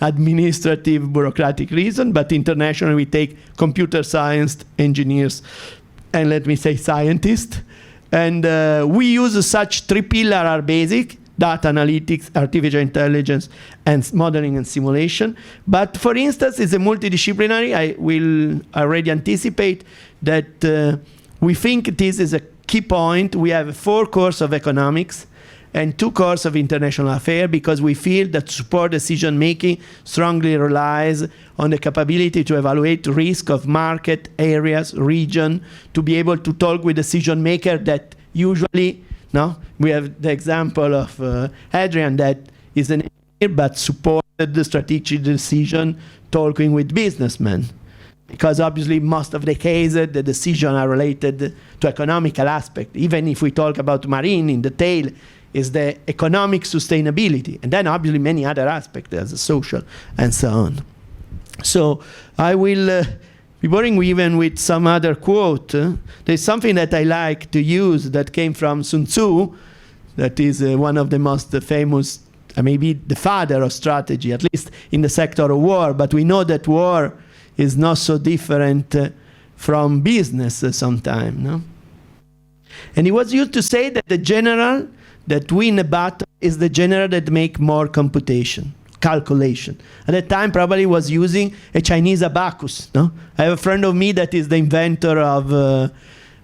administrative, bureaucratic reason, but internationally, we take computer science engineers, and let me say scientists. And we use such 3 pillars are basic: data analytics, artificial intelligence, and modeling and simulation. But for instance, it's a multidisciplinary. I will already anticipate that we think this is a key point. We have 4 courses of economics, and 2 courses of international affairs, because we feel that support decision making strongly relies on the capability to evaluate risk of market, areas, region, to be able to talk with decision maker that usually, no, we have the example of Adrian that is an engineer but supported the strategic decision talking with businessmen. Because obviously most of the cases, the decisions are related to economical aspect. Even if we talk about marine in detail, is the economic sustainability. And then obviously many other aspects, as social and so on. So I will be boring even with some other quote. There's something that I like to use that came from Sun Tzu, that is one of the most famous, maybe the father of strategy, at least in the sector of war. But we know that war is not so different from business sometimes. No? And he was used to say that the general that win a battle is the general that make more calculation. At that time, probably was using a Chinese abacus. No? I have a friend of me that is the inventor of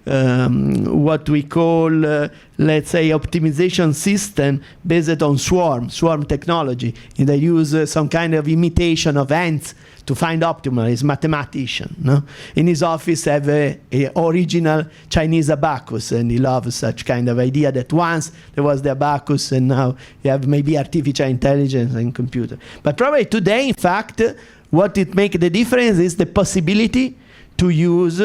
what we call, let's say, optimization system based on swarm technology. And they use some kind of imitation of ants to find optimal. He's a mathematician. No? In his office have a original Chinese abacus, and he loves such kind of idea that once there was the abacus and now you have maybe artificial intelligence and computer. But probably today, in fact, what it makes the difference is the possibility to use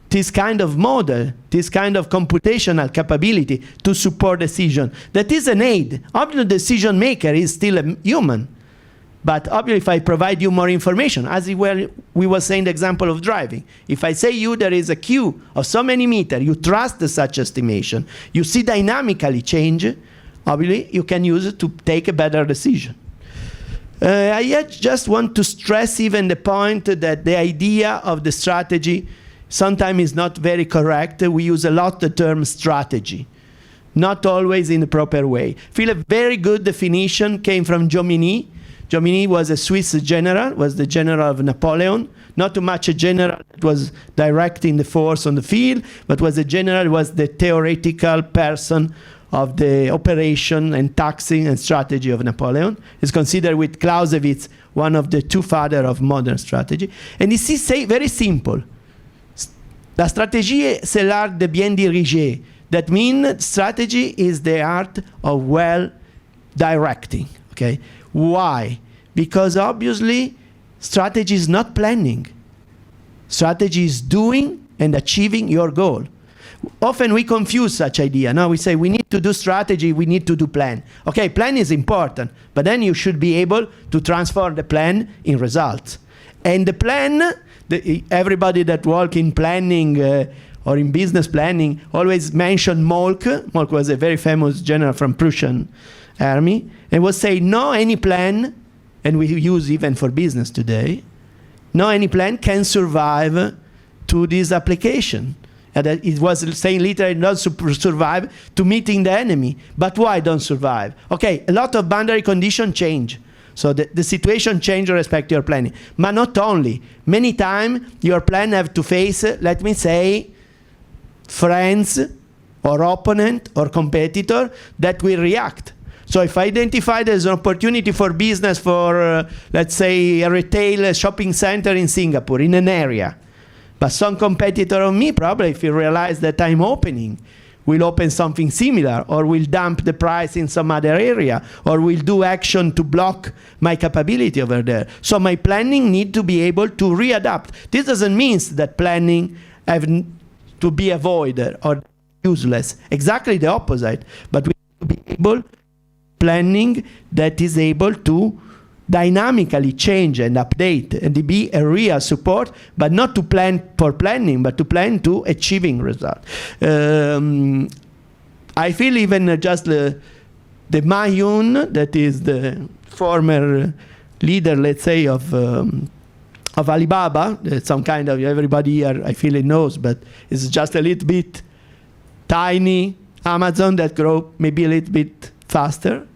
this kind of model, this kind of computational capability to support decision. That is an aid. Obviously, the decision maker is still a human. But obviously, if I provide you more information, as we were saying the example of driving, if I say you there is a queue of so many meters, you trust such estimation, you see dynamically change, obviously, you can use it to take a better decision. I just want to stress even the point that the idea of the strategy sometimes is not very correct. We use a lot the term strategy, not always in the proper way. I feel a very good definition came from Jomini. Jomini was a Swiss general, was the general of Napoleon. Not too much a general that was directing the force on the field, but was a general, was the theoretical person of the operation and tactics and strategy of Napoleon. Is considered with Clausewitz one of the 2 fathers of modern strategy. And he say very simple. La stratégie, c'est l'art de bien diriger. That means strategy is the art of well directing. Okay? Why? Because obviously strategy is not planning. Strategy is doing and achieving your goal. Often we confuse such idea. Now we say we need to do strategy, we need to do plan. Okay, plan is important, but then you should be able to transform the plan in results. And the plan, everybody that work in planning or in business planning always mention Molk. Molk was a very famous general from Prussian army, and was saying no any plan, and we use even for business today, no any plan can survive to this application. And it was saying literally not survive to meeting the enemy. But why don't survive? Okay, a lot of boundary conditions change. So the situation change with respect to your planning. But not only. Many times your plan have to face, let me say, friends or opponent or competitor that will react. So if I identify there's an opportunity for business for, let's say, a retail shopping center in Singapore, in an area, but some competitor of me, probably if you realize that I'm opening, will open something similar, or will dump the price in some other area, or will do action to block my capability over there. So my planning need to be able to readapt. This doesn't mean that planning have to be avoided or useless. Exactly the opposite. But we need to be able planning that is able to dynamically change and update and to be a real support, but not to plan for planning, but to plan to achieving result. I feel even just the Ma-Yun, that is the former leader, let's say, of Alibaba, some kind of, everybody here I feel it knows, but it's just a little bit tiny Amazon that grow maybe a little bit faster.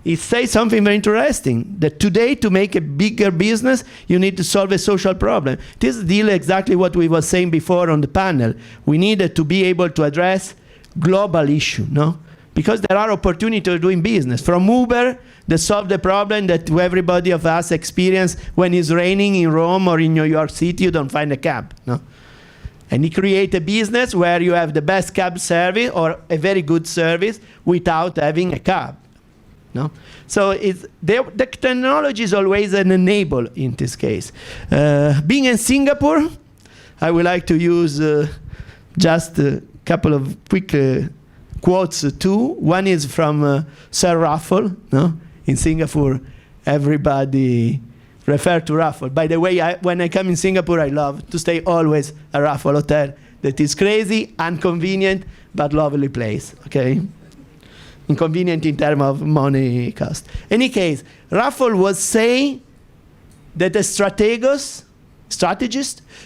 It says something very interesting, that today to make a bigger business, you need to solve a social problem. This deal exactly what we were saying before on the panel. We needed to be able to address global issue, no? because there are opportunities of doing business. From Uber, they solve the problem that everybody of us experience when it's raining in Rome or in New York City, you don't find a cab. No? And he create a business where you have the best cab service or a very good service without having a cab. No? So the technology is always an enabler in this case. Being in Singapore, I would like to use just a couple of quick quotes too. One is from Sir Raffle. No? In Singapore, everybody refer to Raffle. By the way, when I come in Singapore, I love to stay always at Raffle Hotel. That is crazy, inconvenient, but lovely place. Okay. Inconvenient in terms of money cost. Any case, Raffle was saying that a strategist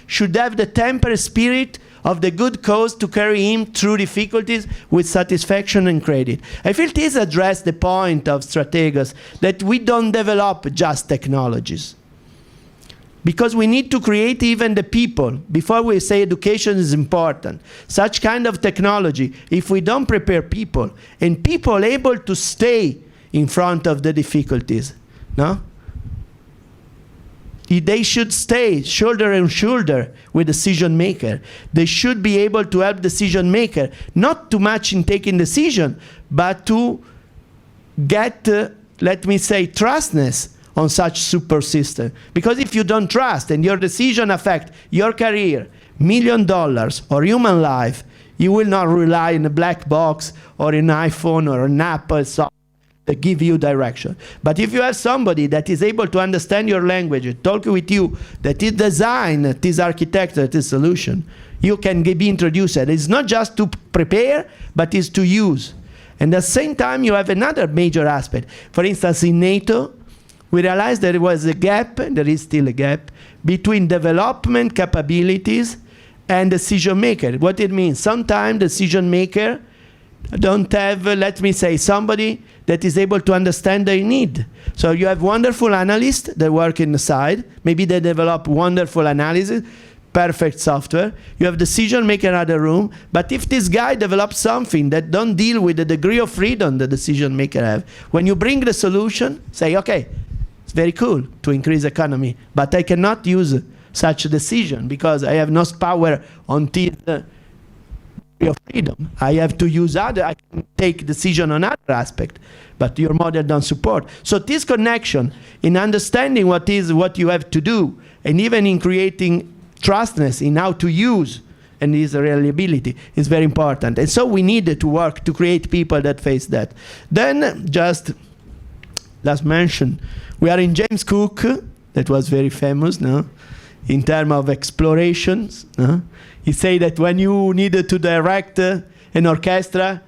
should have the temper spirit of the good cause to carry him through difficulties with satisfaction and credit. I feel this addresses the point of strategists, that we don't develop just technologies. Because we need to create even the people. Before we say education is important, such kind of technology, if we don't prepare people, and people able to stay in front of the difficulties, no? They should stay shoulder and shoulder with decision maker. They should be able to help decision maker, not too much in taking decision, but to get, let me say, trustness on such super system. Because if you don't trust and your decision affect your career, $1 million or human life, you will not rely on a black box or an iPhone or an Apple software that give you direction. But if you have somebody that is able to understand your language, talk with you, that is design this architecture, this solution, you can be introduced. It's not just to prepare, but it's to use. And at the same time, you have another major aspect. For instance, in NATO, we realized there was a gap, and there is still a gap, between development capabilities and decision maker. What it means, sometimes decision maker don't have, let me say, somebody that is able to understand their need. So you have wonderful analysts that work in the side. Maybe they develop wonderful analysis, perfect software. You have decision maker in the room. But if this guy develops something that don't deal with the degree of freedom the decision maker have, when you bring the solution, say, okay, it's very cool to increase economy, but I cannot use such a decision because I have no power on this of freedom. I have to use other, I can take decision on other aspect, but your model don't support. So this connection in understanding what you have to do, and even in creating trustness in how to use and this reliability is very important. And so we needed to work to create people that face that. Then just last mention, we are in James Cook, that was very famous, no? In terms of explorations. No? He said that when you needed to direct an orchestra,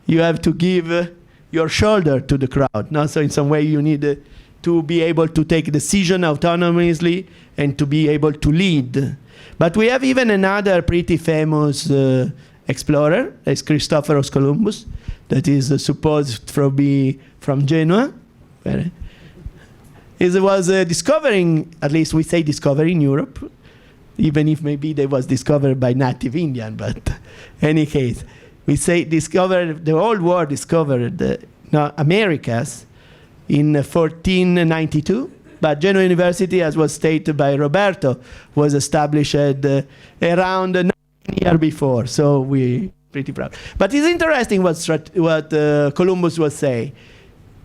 you have to give your shoulder to the crowd. No? So in some way you need to be able to take decision autonomously and to be able to lead. But we have even another pretty famous explorer, as Christophorus Columbus, that is supposed to be from Genoa. It was discovering, at least we say discovering Europe, even if maybe they was discovered by native Indian, but any case, we say discovered, the whole world discovered Americas in 1492, but Genoa University, as was stated by Roberto, was established around 9 years before, so we pretty proud. But it's interesting what Columbus was saying.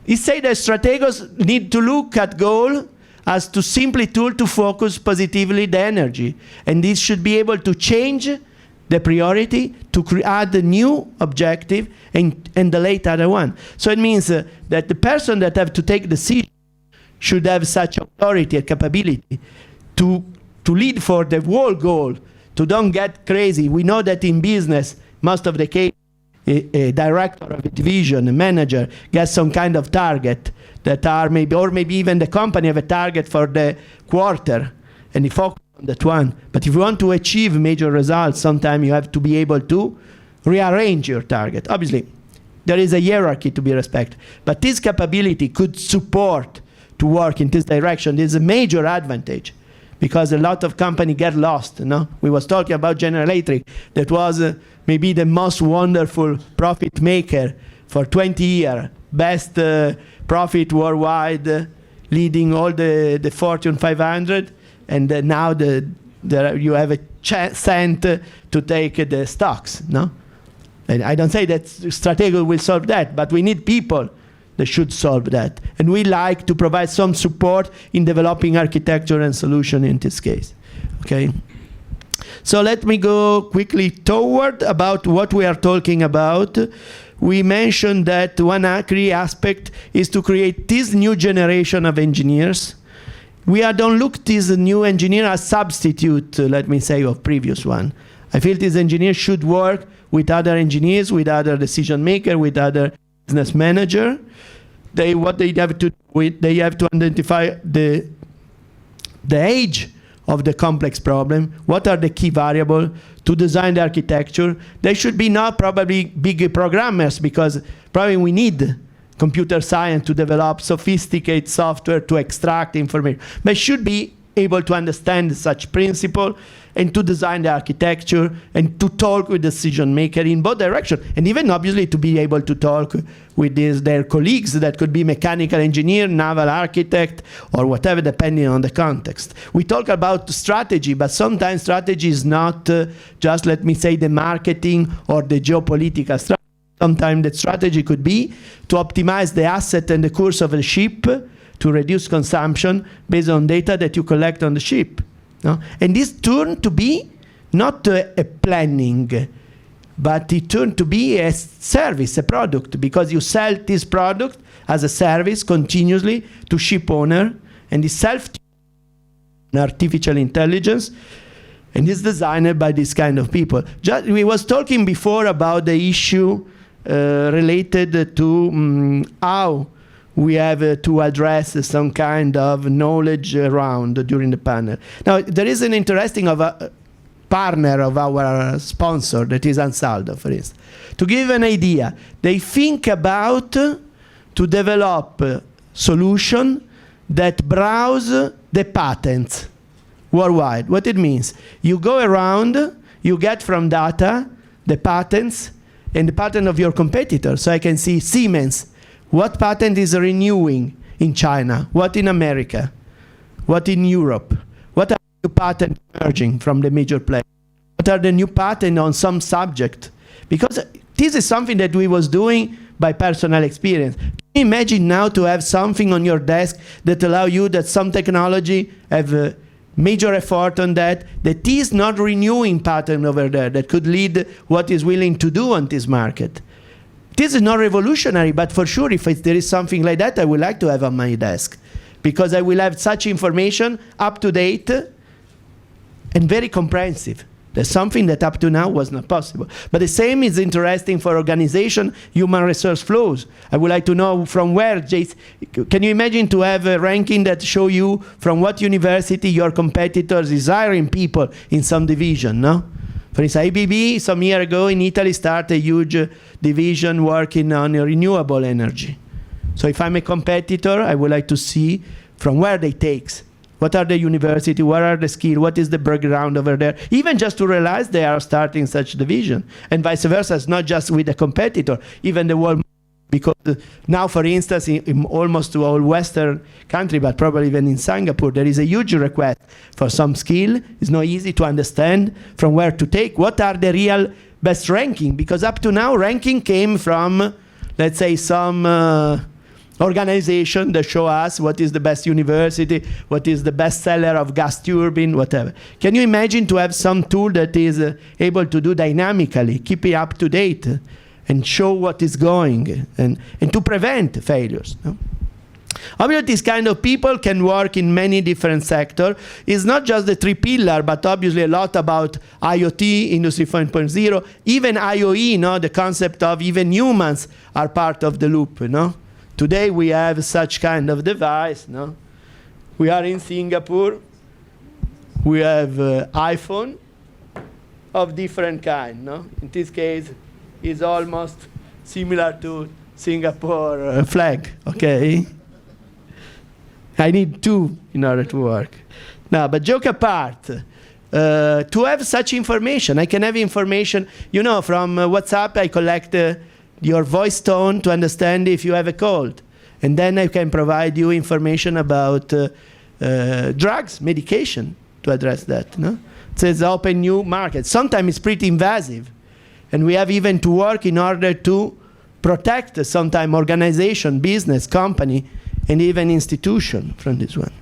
He said that strategists need to look at goal as to simply tool to focus positively the energy. And this should be able to change the priority to add a new objective and delete other one. So it means that the person that have to take decision should have such authority and capability to lead for the whole goal, to don't get crazy. We know that in business, most of the case, a director of a division, a manager, gets some kind of target that are maybe, or maybe even the company have a target for the quarter, and they focus on that one. But if you want to achieve major results, sometimes you have to be able to rearrange your target. Obviously, there is a hierarchy to be respected, but this capability could support to work in this direction. This is a major advantage, because a lot of companies get lost. No? We was talking about General Electric, that was maybe the most wonderful profit maker for 20 years, best profit worldwide, leading all the Fortune 500, and now you have a cent to take the stocks, no? And I don't say that Stratego will solve that, but we need people that should solve that. And we like to provide some support in developing architecture and solution in this case, okay? So let me go quickly toward about what we are talking about. We mentioned that one key aspect is to create this new generation of engineers. We don't look this new engineer as substitute, let me say, of previous one. I feel this engineer should work with other engineers, with other decision maker, with other business manager. They have to identify the age of the complex problem. What are the key variables to design the architecture? They should be not probably big programmers, because probably we need computer science to develop sophisticated software to extract information, but should be able to understand such principle and to design the architecture and to talk with decision maker in both directions, and even obviously to be able to talk with their colleagues that could be mechanical engineer, naval architect, or whatever, depending on the context. We talk about strategy, but sometimes strategy is not just, let me say, the marketing or the geopolitical strategy. Sometimes the strategy could be to optimize the asset and the course of the ship to reduce consumption based on data that you collect on the ship. No? And this turned to be not a planning, but it turned to be a service, a product, because you sell this product as a service continuously to ship owner, and it's artificial intelligence, and it's designed by this kind of people. We was talking before about the issue related to how we have to address some kind of knowledge around during the panel. Now, there is an interesting partner of our sponsor, that is Ansaldo, for instance. To give an idea, they think about to develop a solution that browse the patents worldwide. What it means? You go around, you get from data the patents and the patent of your competitor. So I can see Siemens, what patent is renewing in China, what in America, what in Europe, what are the new patents emerging from the major players, what are the new patents on some subject. Because this is something that we was doing by personal experience. Imagine now to have something on your desk that allow you that some technology have a major effort on that is not renewing pattern over there, that could lead what is willing to do on this market. This is not revolutionary, but for sure, if there is something like that, I would like to have on my desk, because I will have such information up to date and very comprehensive. That's something that up to now was not possible. But the same is interesting for organization, human resource flows. I would like to know from where, can you imagine to have a ranking that show you from what university your competitors is hiring people in some division, no? For instance, ABB, some year ago in Italy, started a huge division working on renewable energy. So if I'm a competitor, I would like to see from where they take. What are the university? What are the skills? What is the background over there? Even just to realize they are starting such division. And vice versa, it's not just with the competitor, even the world. Because now, for instance, in almost all Western country, but probably even in Singapore, there is a huge request for some skill. It's not easy to understand from where to take. What are the real best ranking? Because up to now, ranking came from, let's say, some organization that show us what is the best university, what is the best seller of gas turbine, whatever. Can you imagine to have some tool that is able to do dynamically, keep it up to date, and show what is going, and to prevent failures? No? Obviously, this kind of people can work in many different sectors. It's not just the three pillars, but obviously a lot about IoT, Industry 4.0, even IoE, no? The concept of even humans are part of the loop, no? Today we have such kind of device, no? We are in Singapore. We have iPhone of different kind, no? In this case, it's almost similar to Singapore flag, okay? I need two in order to work. Now, but joke apart, to have such information, I can have information, you know, from WhatsApp, I collect your voice tone to understand if you have a cold. And then I can provide you information about drugs, medication to address that. No? It says open new markets. Sometimes it's pretty invasive. And we have even to work in order to protect sometimes organization, business, company, and even institution from this one.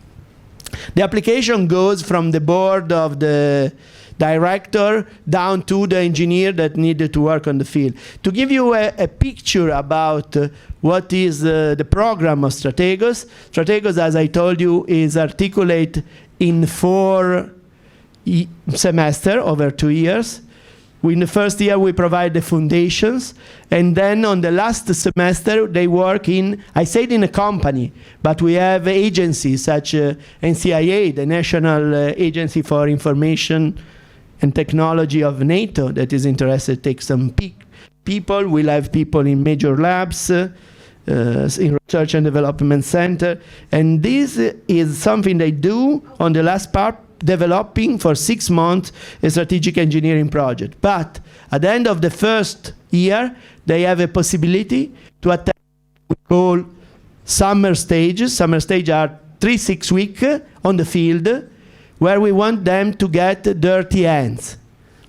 The application goes from the board of the director down to the engineer that needed to work on the field. To give you a picture about what is the program of Strategos, Strategos, as I told you, is articulate in 4 semesters over 2 years. In the first year, we provide the foundations, and then on the last semester, they work in, I said in a company, but we have agencies such as NCIA, the National Agency for Information and Technology of NATO, that is interested to take some people. We'll have people in major labs, in research and development center, and this is something they do on the last part, developing for 6 months a strategic engineering project. But at the end of the first year, they have a possibility to attend what we call summer stages. Summer stages are 3-6 weeks on the field, where we want them to get dirty hands.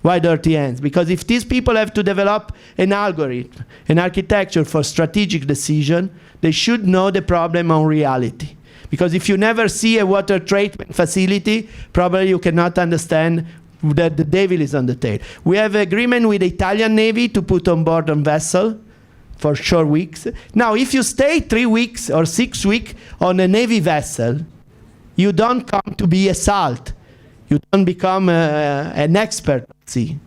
Why dirty hands? Because if these people have to develop an algorithm, an architecture for strategic decision, they should know the problem on reality. Because if you never see a water treatment facility, probably you cannot understand that the devil is on the tail. We have an agreement with the Italian Navy to put on board a vessel for short weeks. Now, if you stay 3 weeks or 6 weeks on a Navy vessel, you don't come to be a salt. You don't become an expert at sea.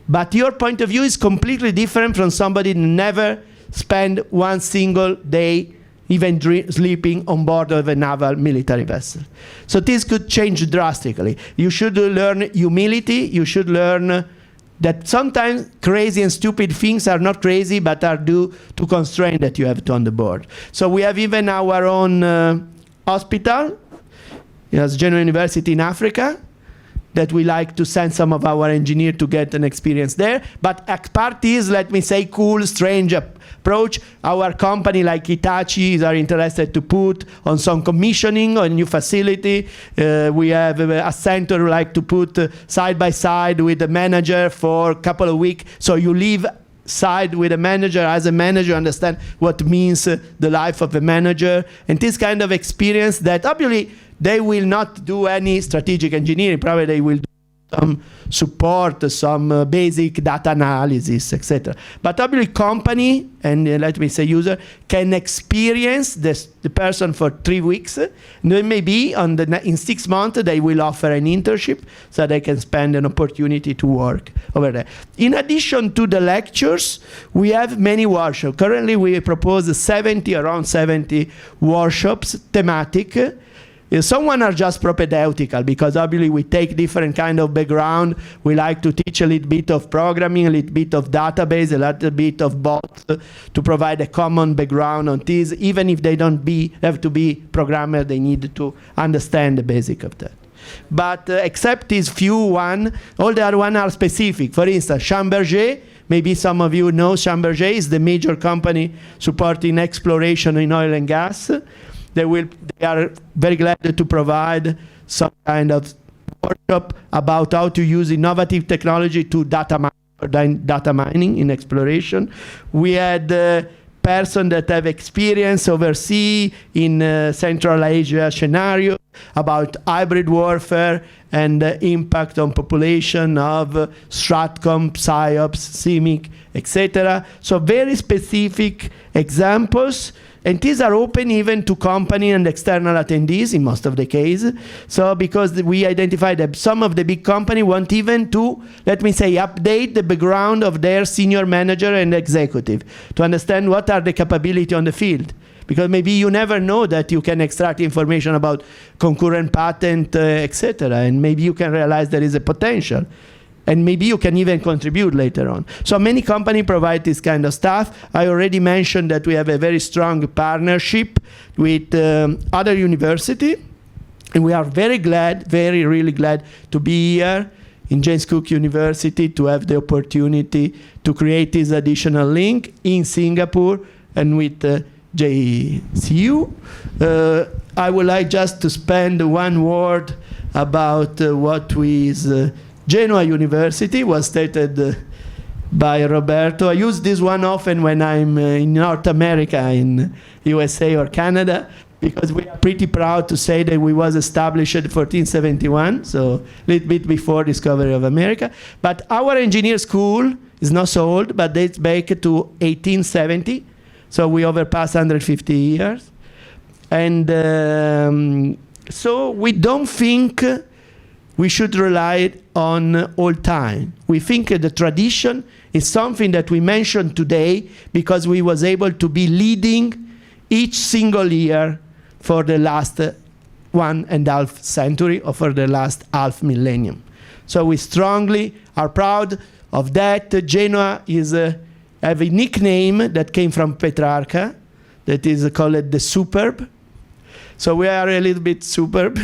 But your point of view is completely different from somebody who never spent one single day even sleeping on board of a naval military vessel. So this could change drastically. You should learn humility. You should learn that sometimes crazy and stupid things are not crazy, but are due to constraint that you have to on the board. So we have even our own hospital, as Genoa University in Africa, that we like to send some of our engineers to get an experience there. But as part is, let me say, cool, strange approach. Our company like Hitachi are interested to put on some commissioning on a new facility. We have a center who like to put side by side with the manager for a couple of weeks. So you live side with a manager. As a manager, understand what means the life of a manager. And this kind of experience that obviously they will not do any strategic engineering. Probably they will do some support, some basic data analysis, etc. But obviously company, and let me say user, can experience the person for 3 weeks. And then maybe in 6 months they will offer an internship so they can spend an opportunity to work over there. In addition to the lectures, we have many workshops. Currently we propose around 70 workshops, thematic. Some one are just propedeutical, because obviously we take different kind of background. We like to teach a little bit of programming, a little bit of database, a little bit of bots to provide a common background on this. Even if they don't have to be programmers, they need to understand the basic of that. But except these few one, all the other one are specific. For instance, Schlumberger, maybe some of you know Schlumberger is the major company supporting exploration in oil and gas. They are very glad to provide some kind of workshop about how to use innovative technology to data mining in exploration. We had person that have experience overseas in Central Asia scenario about hybrid warfare and the impact on population of STRATCOM, PSYOPs, CIMIC, etc. So very specific examples. And these are open even to company and external attendees in most of the case. So because we identified that some of the big company want even to, let me say, update the background of their senior manager and executive to understand what are the capability on the field. Because maybe you never know that you can extract information about concurrent patent, etc. And maybe you can realize there is a potential. And maybe you can even contribute later on. So many companies provide this kind of stuff. I already mentioned that we have a very strong partnership with other universities. And we are very glad, really glad to be here in James Cook University to have the opportunity to create this additional link in Singapore and with JCU. I would like just to spend one word about what is Genoa University, was stated by Roberto. I use this one often when I'm in North America, in USA or Canada, because we are pretty proud to say that we was established in 1471, so a little bit before discovery of America. But our engineer school is not so old, but dates back to 1870, so we overpass 150 years. And so we don't think we should rely on old time. We think the tradition is something that we mentioned today because we was able to be leading each single year for the last 1.5 century or for the last half millennium. So we strongly are proud of that. Genoa is have a nickname that came from Petrarca that is called the Superb. So we are a little bit superb,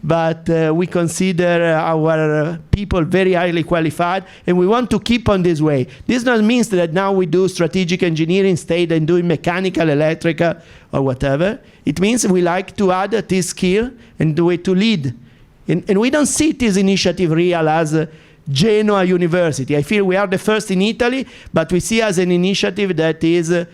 but we consider our people very highly qualified, and we want to keep on this way. This doesn't mean that now we do strategic engineering instead and doing mechanical, electrical, or whatever. It means we like to add this skill and do it to lead. And we don't see this initiative real as Genoa University. I feel we are the first in Italy, but we see as an initiative that is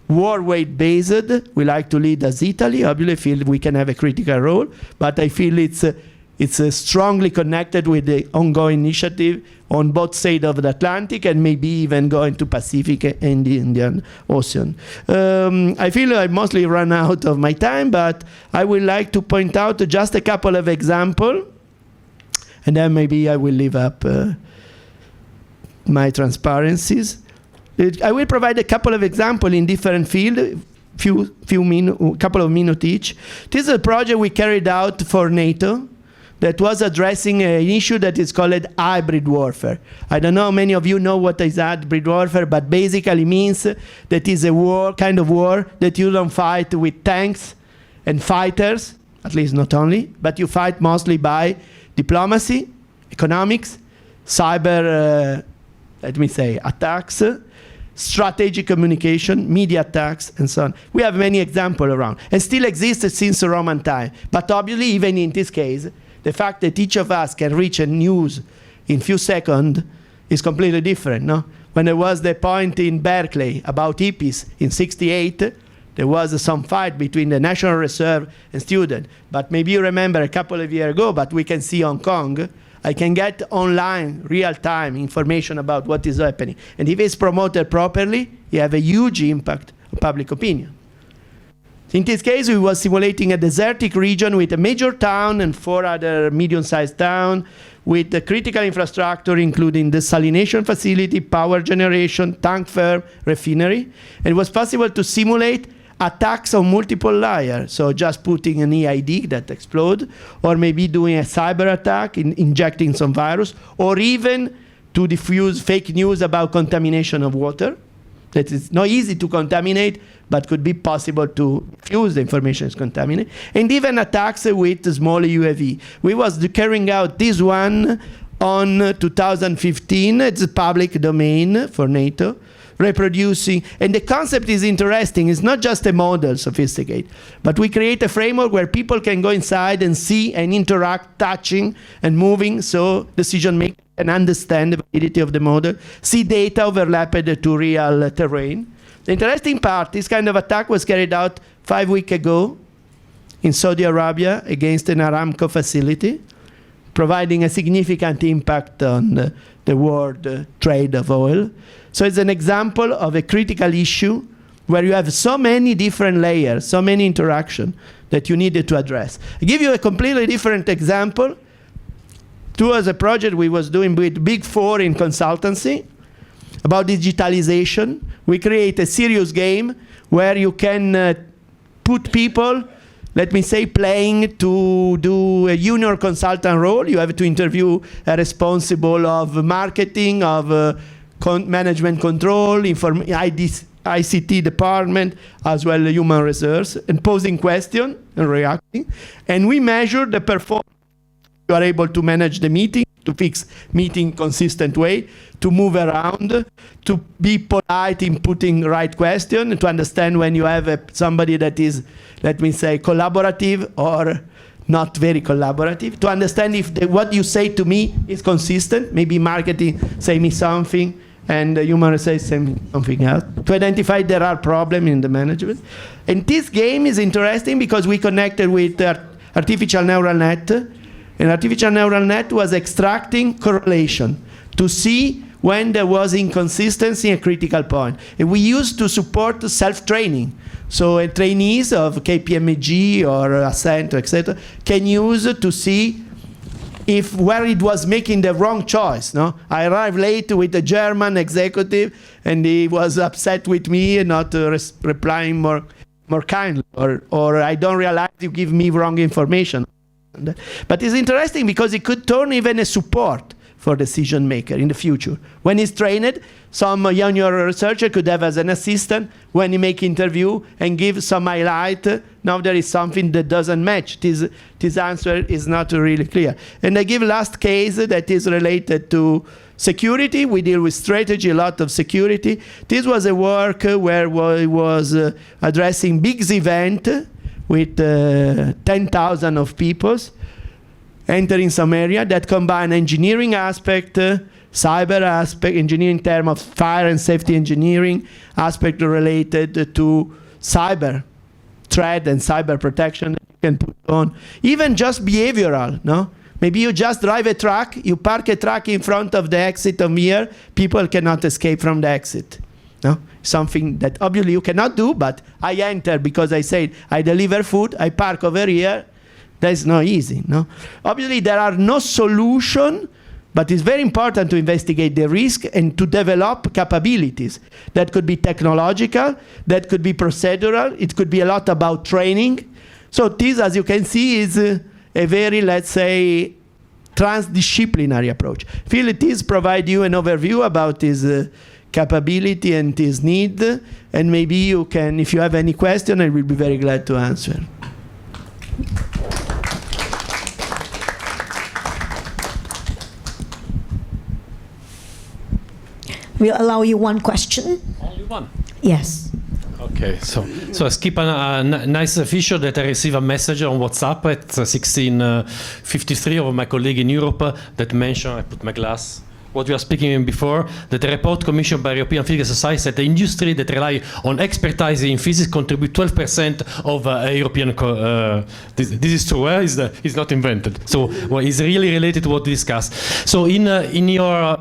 worldwide based. We like to lead as Italy. Obviously, feel we can have a critical role, but I feel it's strongly connected with the ongoing initiative on both sides of the Atlantic and maybe even going to Pacific and the Indian Ocean. I feel I mostly run out of my time, but I would like to point out just a couple of examples, and then maybe I will leave up my transparencies. I will provide a couple of examples in different fields, couple of minutes each. This is a project we carried out for NATO that was addressing an issue that is called hybrid warfare. I don't know how many of you know what is hybrid warfare, but basically means that is a war, kind of war that you don't fight with tanks and fighters, at least not only, but you fight mostly by diplomacy, economics, cyber, attacks, strategic communication, media attacks, and so on. We have many examples around, and still exist since the Roman time. But obviously, even in this case, the fact that each of us can reach a news in few seconds is completely different, no? When there was the point in Berkeley about hippies in '68, there was some fight between the National Reserve and students. But maybe you remember a couple of years ago, but we can see Hong Kong, I can get online, real-time information about what is happening. And if it's promoted properly, you have a huge impact on public opinion. In this case, we were simulating a desertic region with a major town and 4 other medium-sized towns with the critical infrastructure, including desalination facility, power generation, tank farm, refinery. And it was possible to simulate attacks on multiple layers, so just putting an EID that explodes, or maybe doing a cyber attack, injecting some virus, or even to diffuse fake news about contamination of water. That is not easy to contaminate, but could be possible to diffuse the information is contaminated. And even attacks with small UAV. We was carrying out this one on 2015. It's a public domain for NATO. Reproducing, and the concept is interesting. It's not just a model, sophisticated, but we create a framework where people can go inside and see and interact, touching and moving, so decision making and understand the validity of the model, see data overlapped to real terrain. The interesting part, this kind of attack was carried out 5 weeks ago in Saudi Arabia against an Aramco facility, providing a significant impact on the world trade of oil. So it's an example of a critical issue where you have so many different layers, so many interactions that you needed to address. I give you a completely different example. Two was a project we was doing with Big Four in consultancy about digitalization. We create a serious game where you can put people, let me say, playing to do a junior consultant role. You have to interview a responsible of marketing, of management control, ICT department, as well as human resource, and posing questions and reacting. And we measure the performance. You are able to manage the meeting, to fix meeting consistent way, to move around, to be polite in putting right question, to understand when you have somebody that is, let me say, collaborative or not very collaborative, to understand if what you say to me is consistent. Maybe marketing say me something and human say something else. To identify there are problems in the management. And this game is interesting because we connected with artificial neural net. And artificial neural net was extracting correlation to see when there was inconsistency at critical point. And we used to support self-training. So trainees of KPMG or Ascent, etc., can use to see if where it was making the wrong choice. No, I arrived late with a German executive, and he was upset with me and not replying more kindly, or I don't realize you give me wrong information. But it's interesting because it could turn even a support for decision maker in the future. When he's trained, some young researcher could have as an assistant when he make interview and give some highlight. Now there is something that doesn't match. This answer is not really clear. And I give last case that is related to security. We deal with strategy, a lot of security. This was a work where we was addressing big event with 10,000 of people entering some area that combine engineering aspect, cyber aspect, engineering in terms of fire and safety engineering, aspect related to cyber threat and cyber protection that you can put on. Even just behavioral, no? Maybe you just drive a truck, you park a truck in front of the exit of here, people cannot escape from the exit. No? Something that obviously you cannot do, but I enter because I said I deliver food, I park over here. That's not easy. No? Obviously, there are no solution, but it's very important to investigate the risk and to develop capabilities. That could be technological, that could be procedural, it could be a lot about training. So this, as you can see, is a very, let's say, transdisciplinary approach. I feel it is provide you an overview about this capability and this need, and maybe you can, if you have any question, I will be very glad to answer. We'll allow you one question. Only one? Yes. Okay, so I skip a nice feature that I received a message on WhatsApp at 16:53 of my colleague in Europe that mentioned, I put my glass, what we were speaking before, that a report commissioned by European Physical Society said the industry that rely on expertise in physics contribute 12% of European. This is true. It's not invented. So it's really related to what we discussed. So in your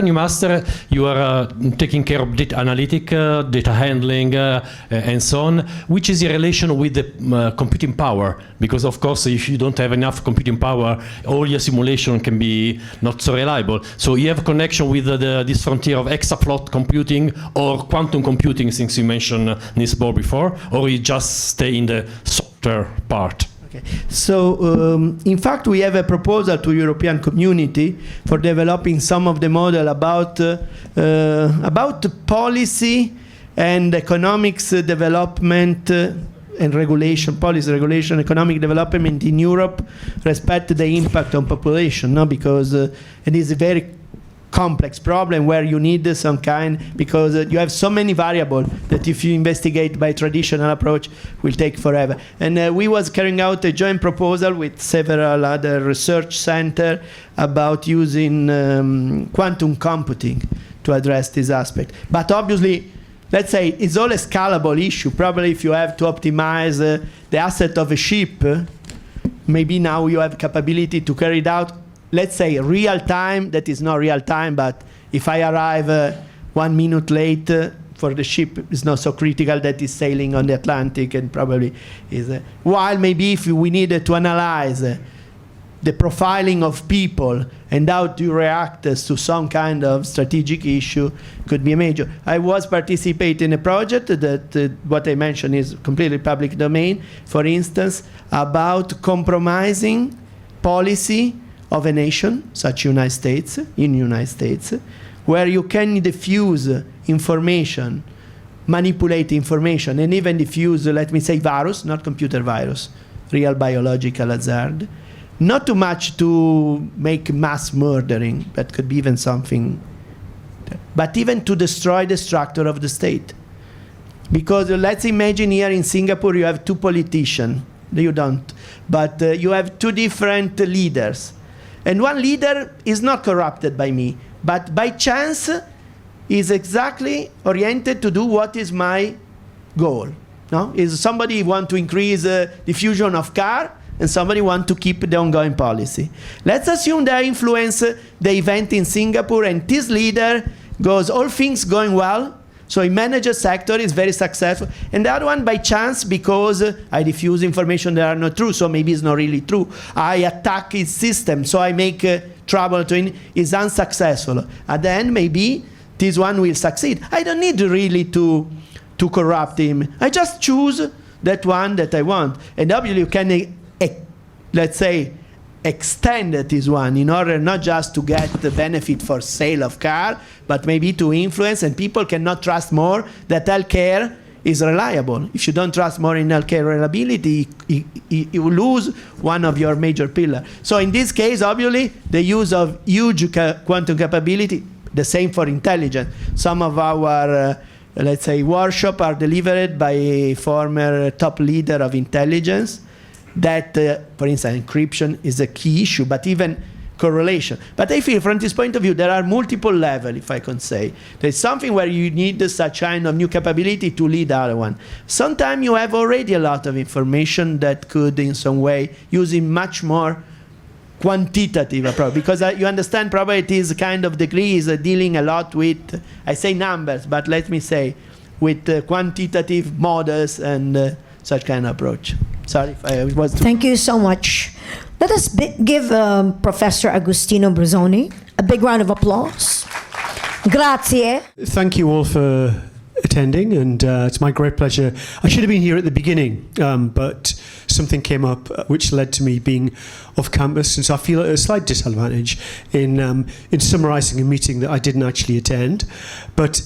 new master, you are taking care of data analytic, data handling, and so on. Which is your relation with the computing power? Because of course, if you don't have enough computing power, all your simulation can be not so reliable. So you have a connection with this frontier of exaflop computing or quantum computing, since you mentioned Niels Bohr before, or you just stay in the software part? Okay. So, in fact, we have a proposal to European community for developing some of the model about policy and economics development and regulation, policy regulation, economic development in Europe, respect to the impact on population, no? Because it is a very complex problem where you need some kind, because you have so many variables that if you investigate by traditional approach will take forever. And we was carrying out a joint proposal with several other research centers about using quantum computing to address this aspect. But obviously, let's say it's all a scalable issue. Probably if you have to optimize the asset of a ship, maybe now you have capability to carry it out, let's say real time, that is not real time, but if I arrive 1 minute late for the ship, it's not so critical that it's sailing on the Atlantic, and probably is. While maybe if we needed to analyze the profiling of people and how to react to some kind of strategic issue could be a major. I was participating in a project that what I mentioned is completely public domain, for instance, about compromising policy of a nation, such United States, where you can diffuse information, manipulate information, and even diffuse, let me say, virus, not computer virus, real biological hazard, not too much to make mass murdering, that could be even something, but even to destroy the structure of the state. Because let's imagine here in Singapore you have two politicians. You don't. But you have two different leaders. And one leader is not corrupted by me, but by chance is exactly oriented to do what is my goal. No? Is somebody want to increase diffusion of car, and somebody want to keep the ongoing policy. Let's assume they influence the event in Singapore, and this leader goes, all things going well, so he manages sector, is very successful. And the other one, by chance, because I diffuse information that are not true, so maybe it's not really true. I attack his system, so I make trouble to him, is unsuccessful. At the end, maybe this one will succeed. I don't need really to corrupt him. I just choose that one that I want. And obviously you can, let's say, extend this one in order not just to get the benefit for sale of car, but maybe to influence, and people cannot trust more that healthcare is reliable. If you don't trust more in healthcare reliability, you lose one of your major pillars. So in this case, obviously, the use of huge quantum capability, the same for intelligence. Some of our, let's say, workshops are delivered by a former top leader of intelligence, that, for instance, encryption is a key issue, but even correlation. But I feel from this point of view, there are multiple levels, if I can say. There's something where you need such kind of new capability to lead the other one. Sometimes you have already a lot of information that could, in some way, using much more quantitative approach, because you understand probably it is kind of degree is dealing a lot with, I say numbers, but let me say, with quantitative models and such kind of approach. Sorry if I was too... Thank you so much. Let us give Professor Agostino Bruzzoni a big round of applause. Grazie. Thank you all for attending, and it's my great pleasure. I should have been here at the beginning, but something came up which led to me being off campus, and so I feel at a slight disadvantage in summarising a meeting that I didn't actually attend. But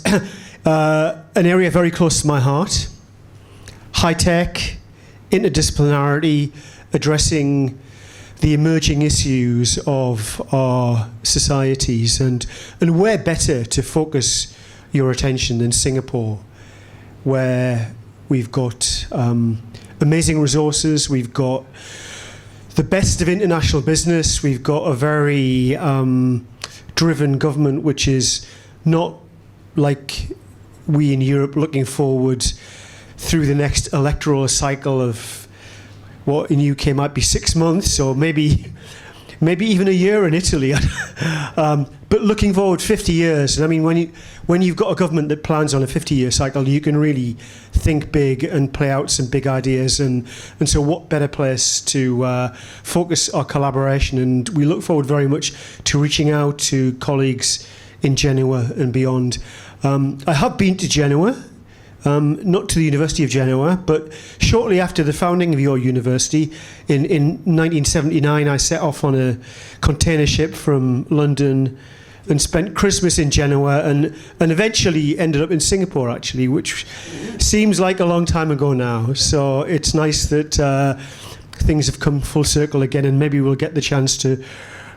an area very close to my heart, high-tech, interdisciplinarity, addressing the emerging issues of our societies, and where better to focus your attention than Singapore, where we've got amazing resources, we've got the best of international business, we've got a very driven government which is not like we in Europe looking forward through the next electoral cycle of what in UK might be 6 months, or maybe even a year in Italy. But looking forward 50 years, and I mean, when you've got a government that plans on a 50-year cycle, you can really think big and play out some big ideas. And so what better place to focus our collaboration? And we look forward very much to reaching out to colleagues in Genoa and beyond. I have been to Genoa. Not to the University of Genoa, but shortly after the founding of your university, in 1979, I set off on a container ship from London and spent Christmas in Genoa, and eventually ended up in Singapore, actually, which seems like a long time ago now. So it's nice that things have come full circle again, and maybe we'll get the chance to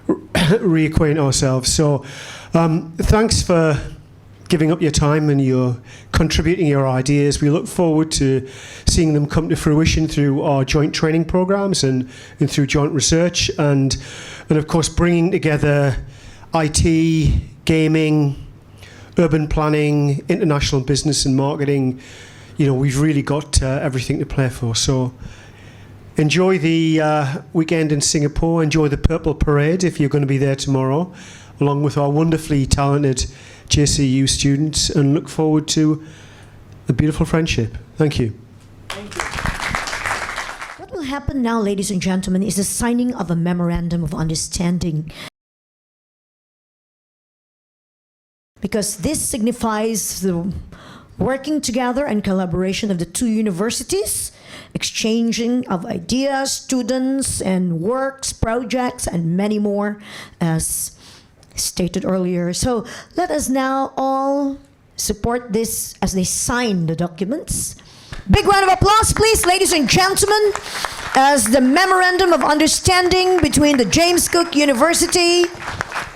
reacquaint ourselves. So thanks for giving up your time and you're contributing your ideas. We look forward to seeing them come to fruition through our joint training programs and through joint research, and of course bringing together IT, gaming, urban planning, international business and marketing. You know, we've really got everything to play for. So enjoy the weekend in Singapore, enjoy the Purple Parade if you're going to be there tomorrow, along with our wonderfully talented JCU students, and look forward to a beautiful friendship. Thank you. Thank you. What will happen now, ladies and gentlemen, is the signing of a memorandum of understanding, because this signifies the working together and collaboration of the two universities, exchanging of ideas, students, and works, projects, and many more, as stated earlier. So let us now all support this as they sign the documents. Big round of applause, please, ladies and gentlemen. as the Memorandum of Understanding between the James Cook University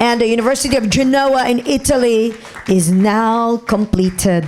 and the University of Genoa in Italy is now completed.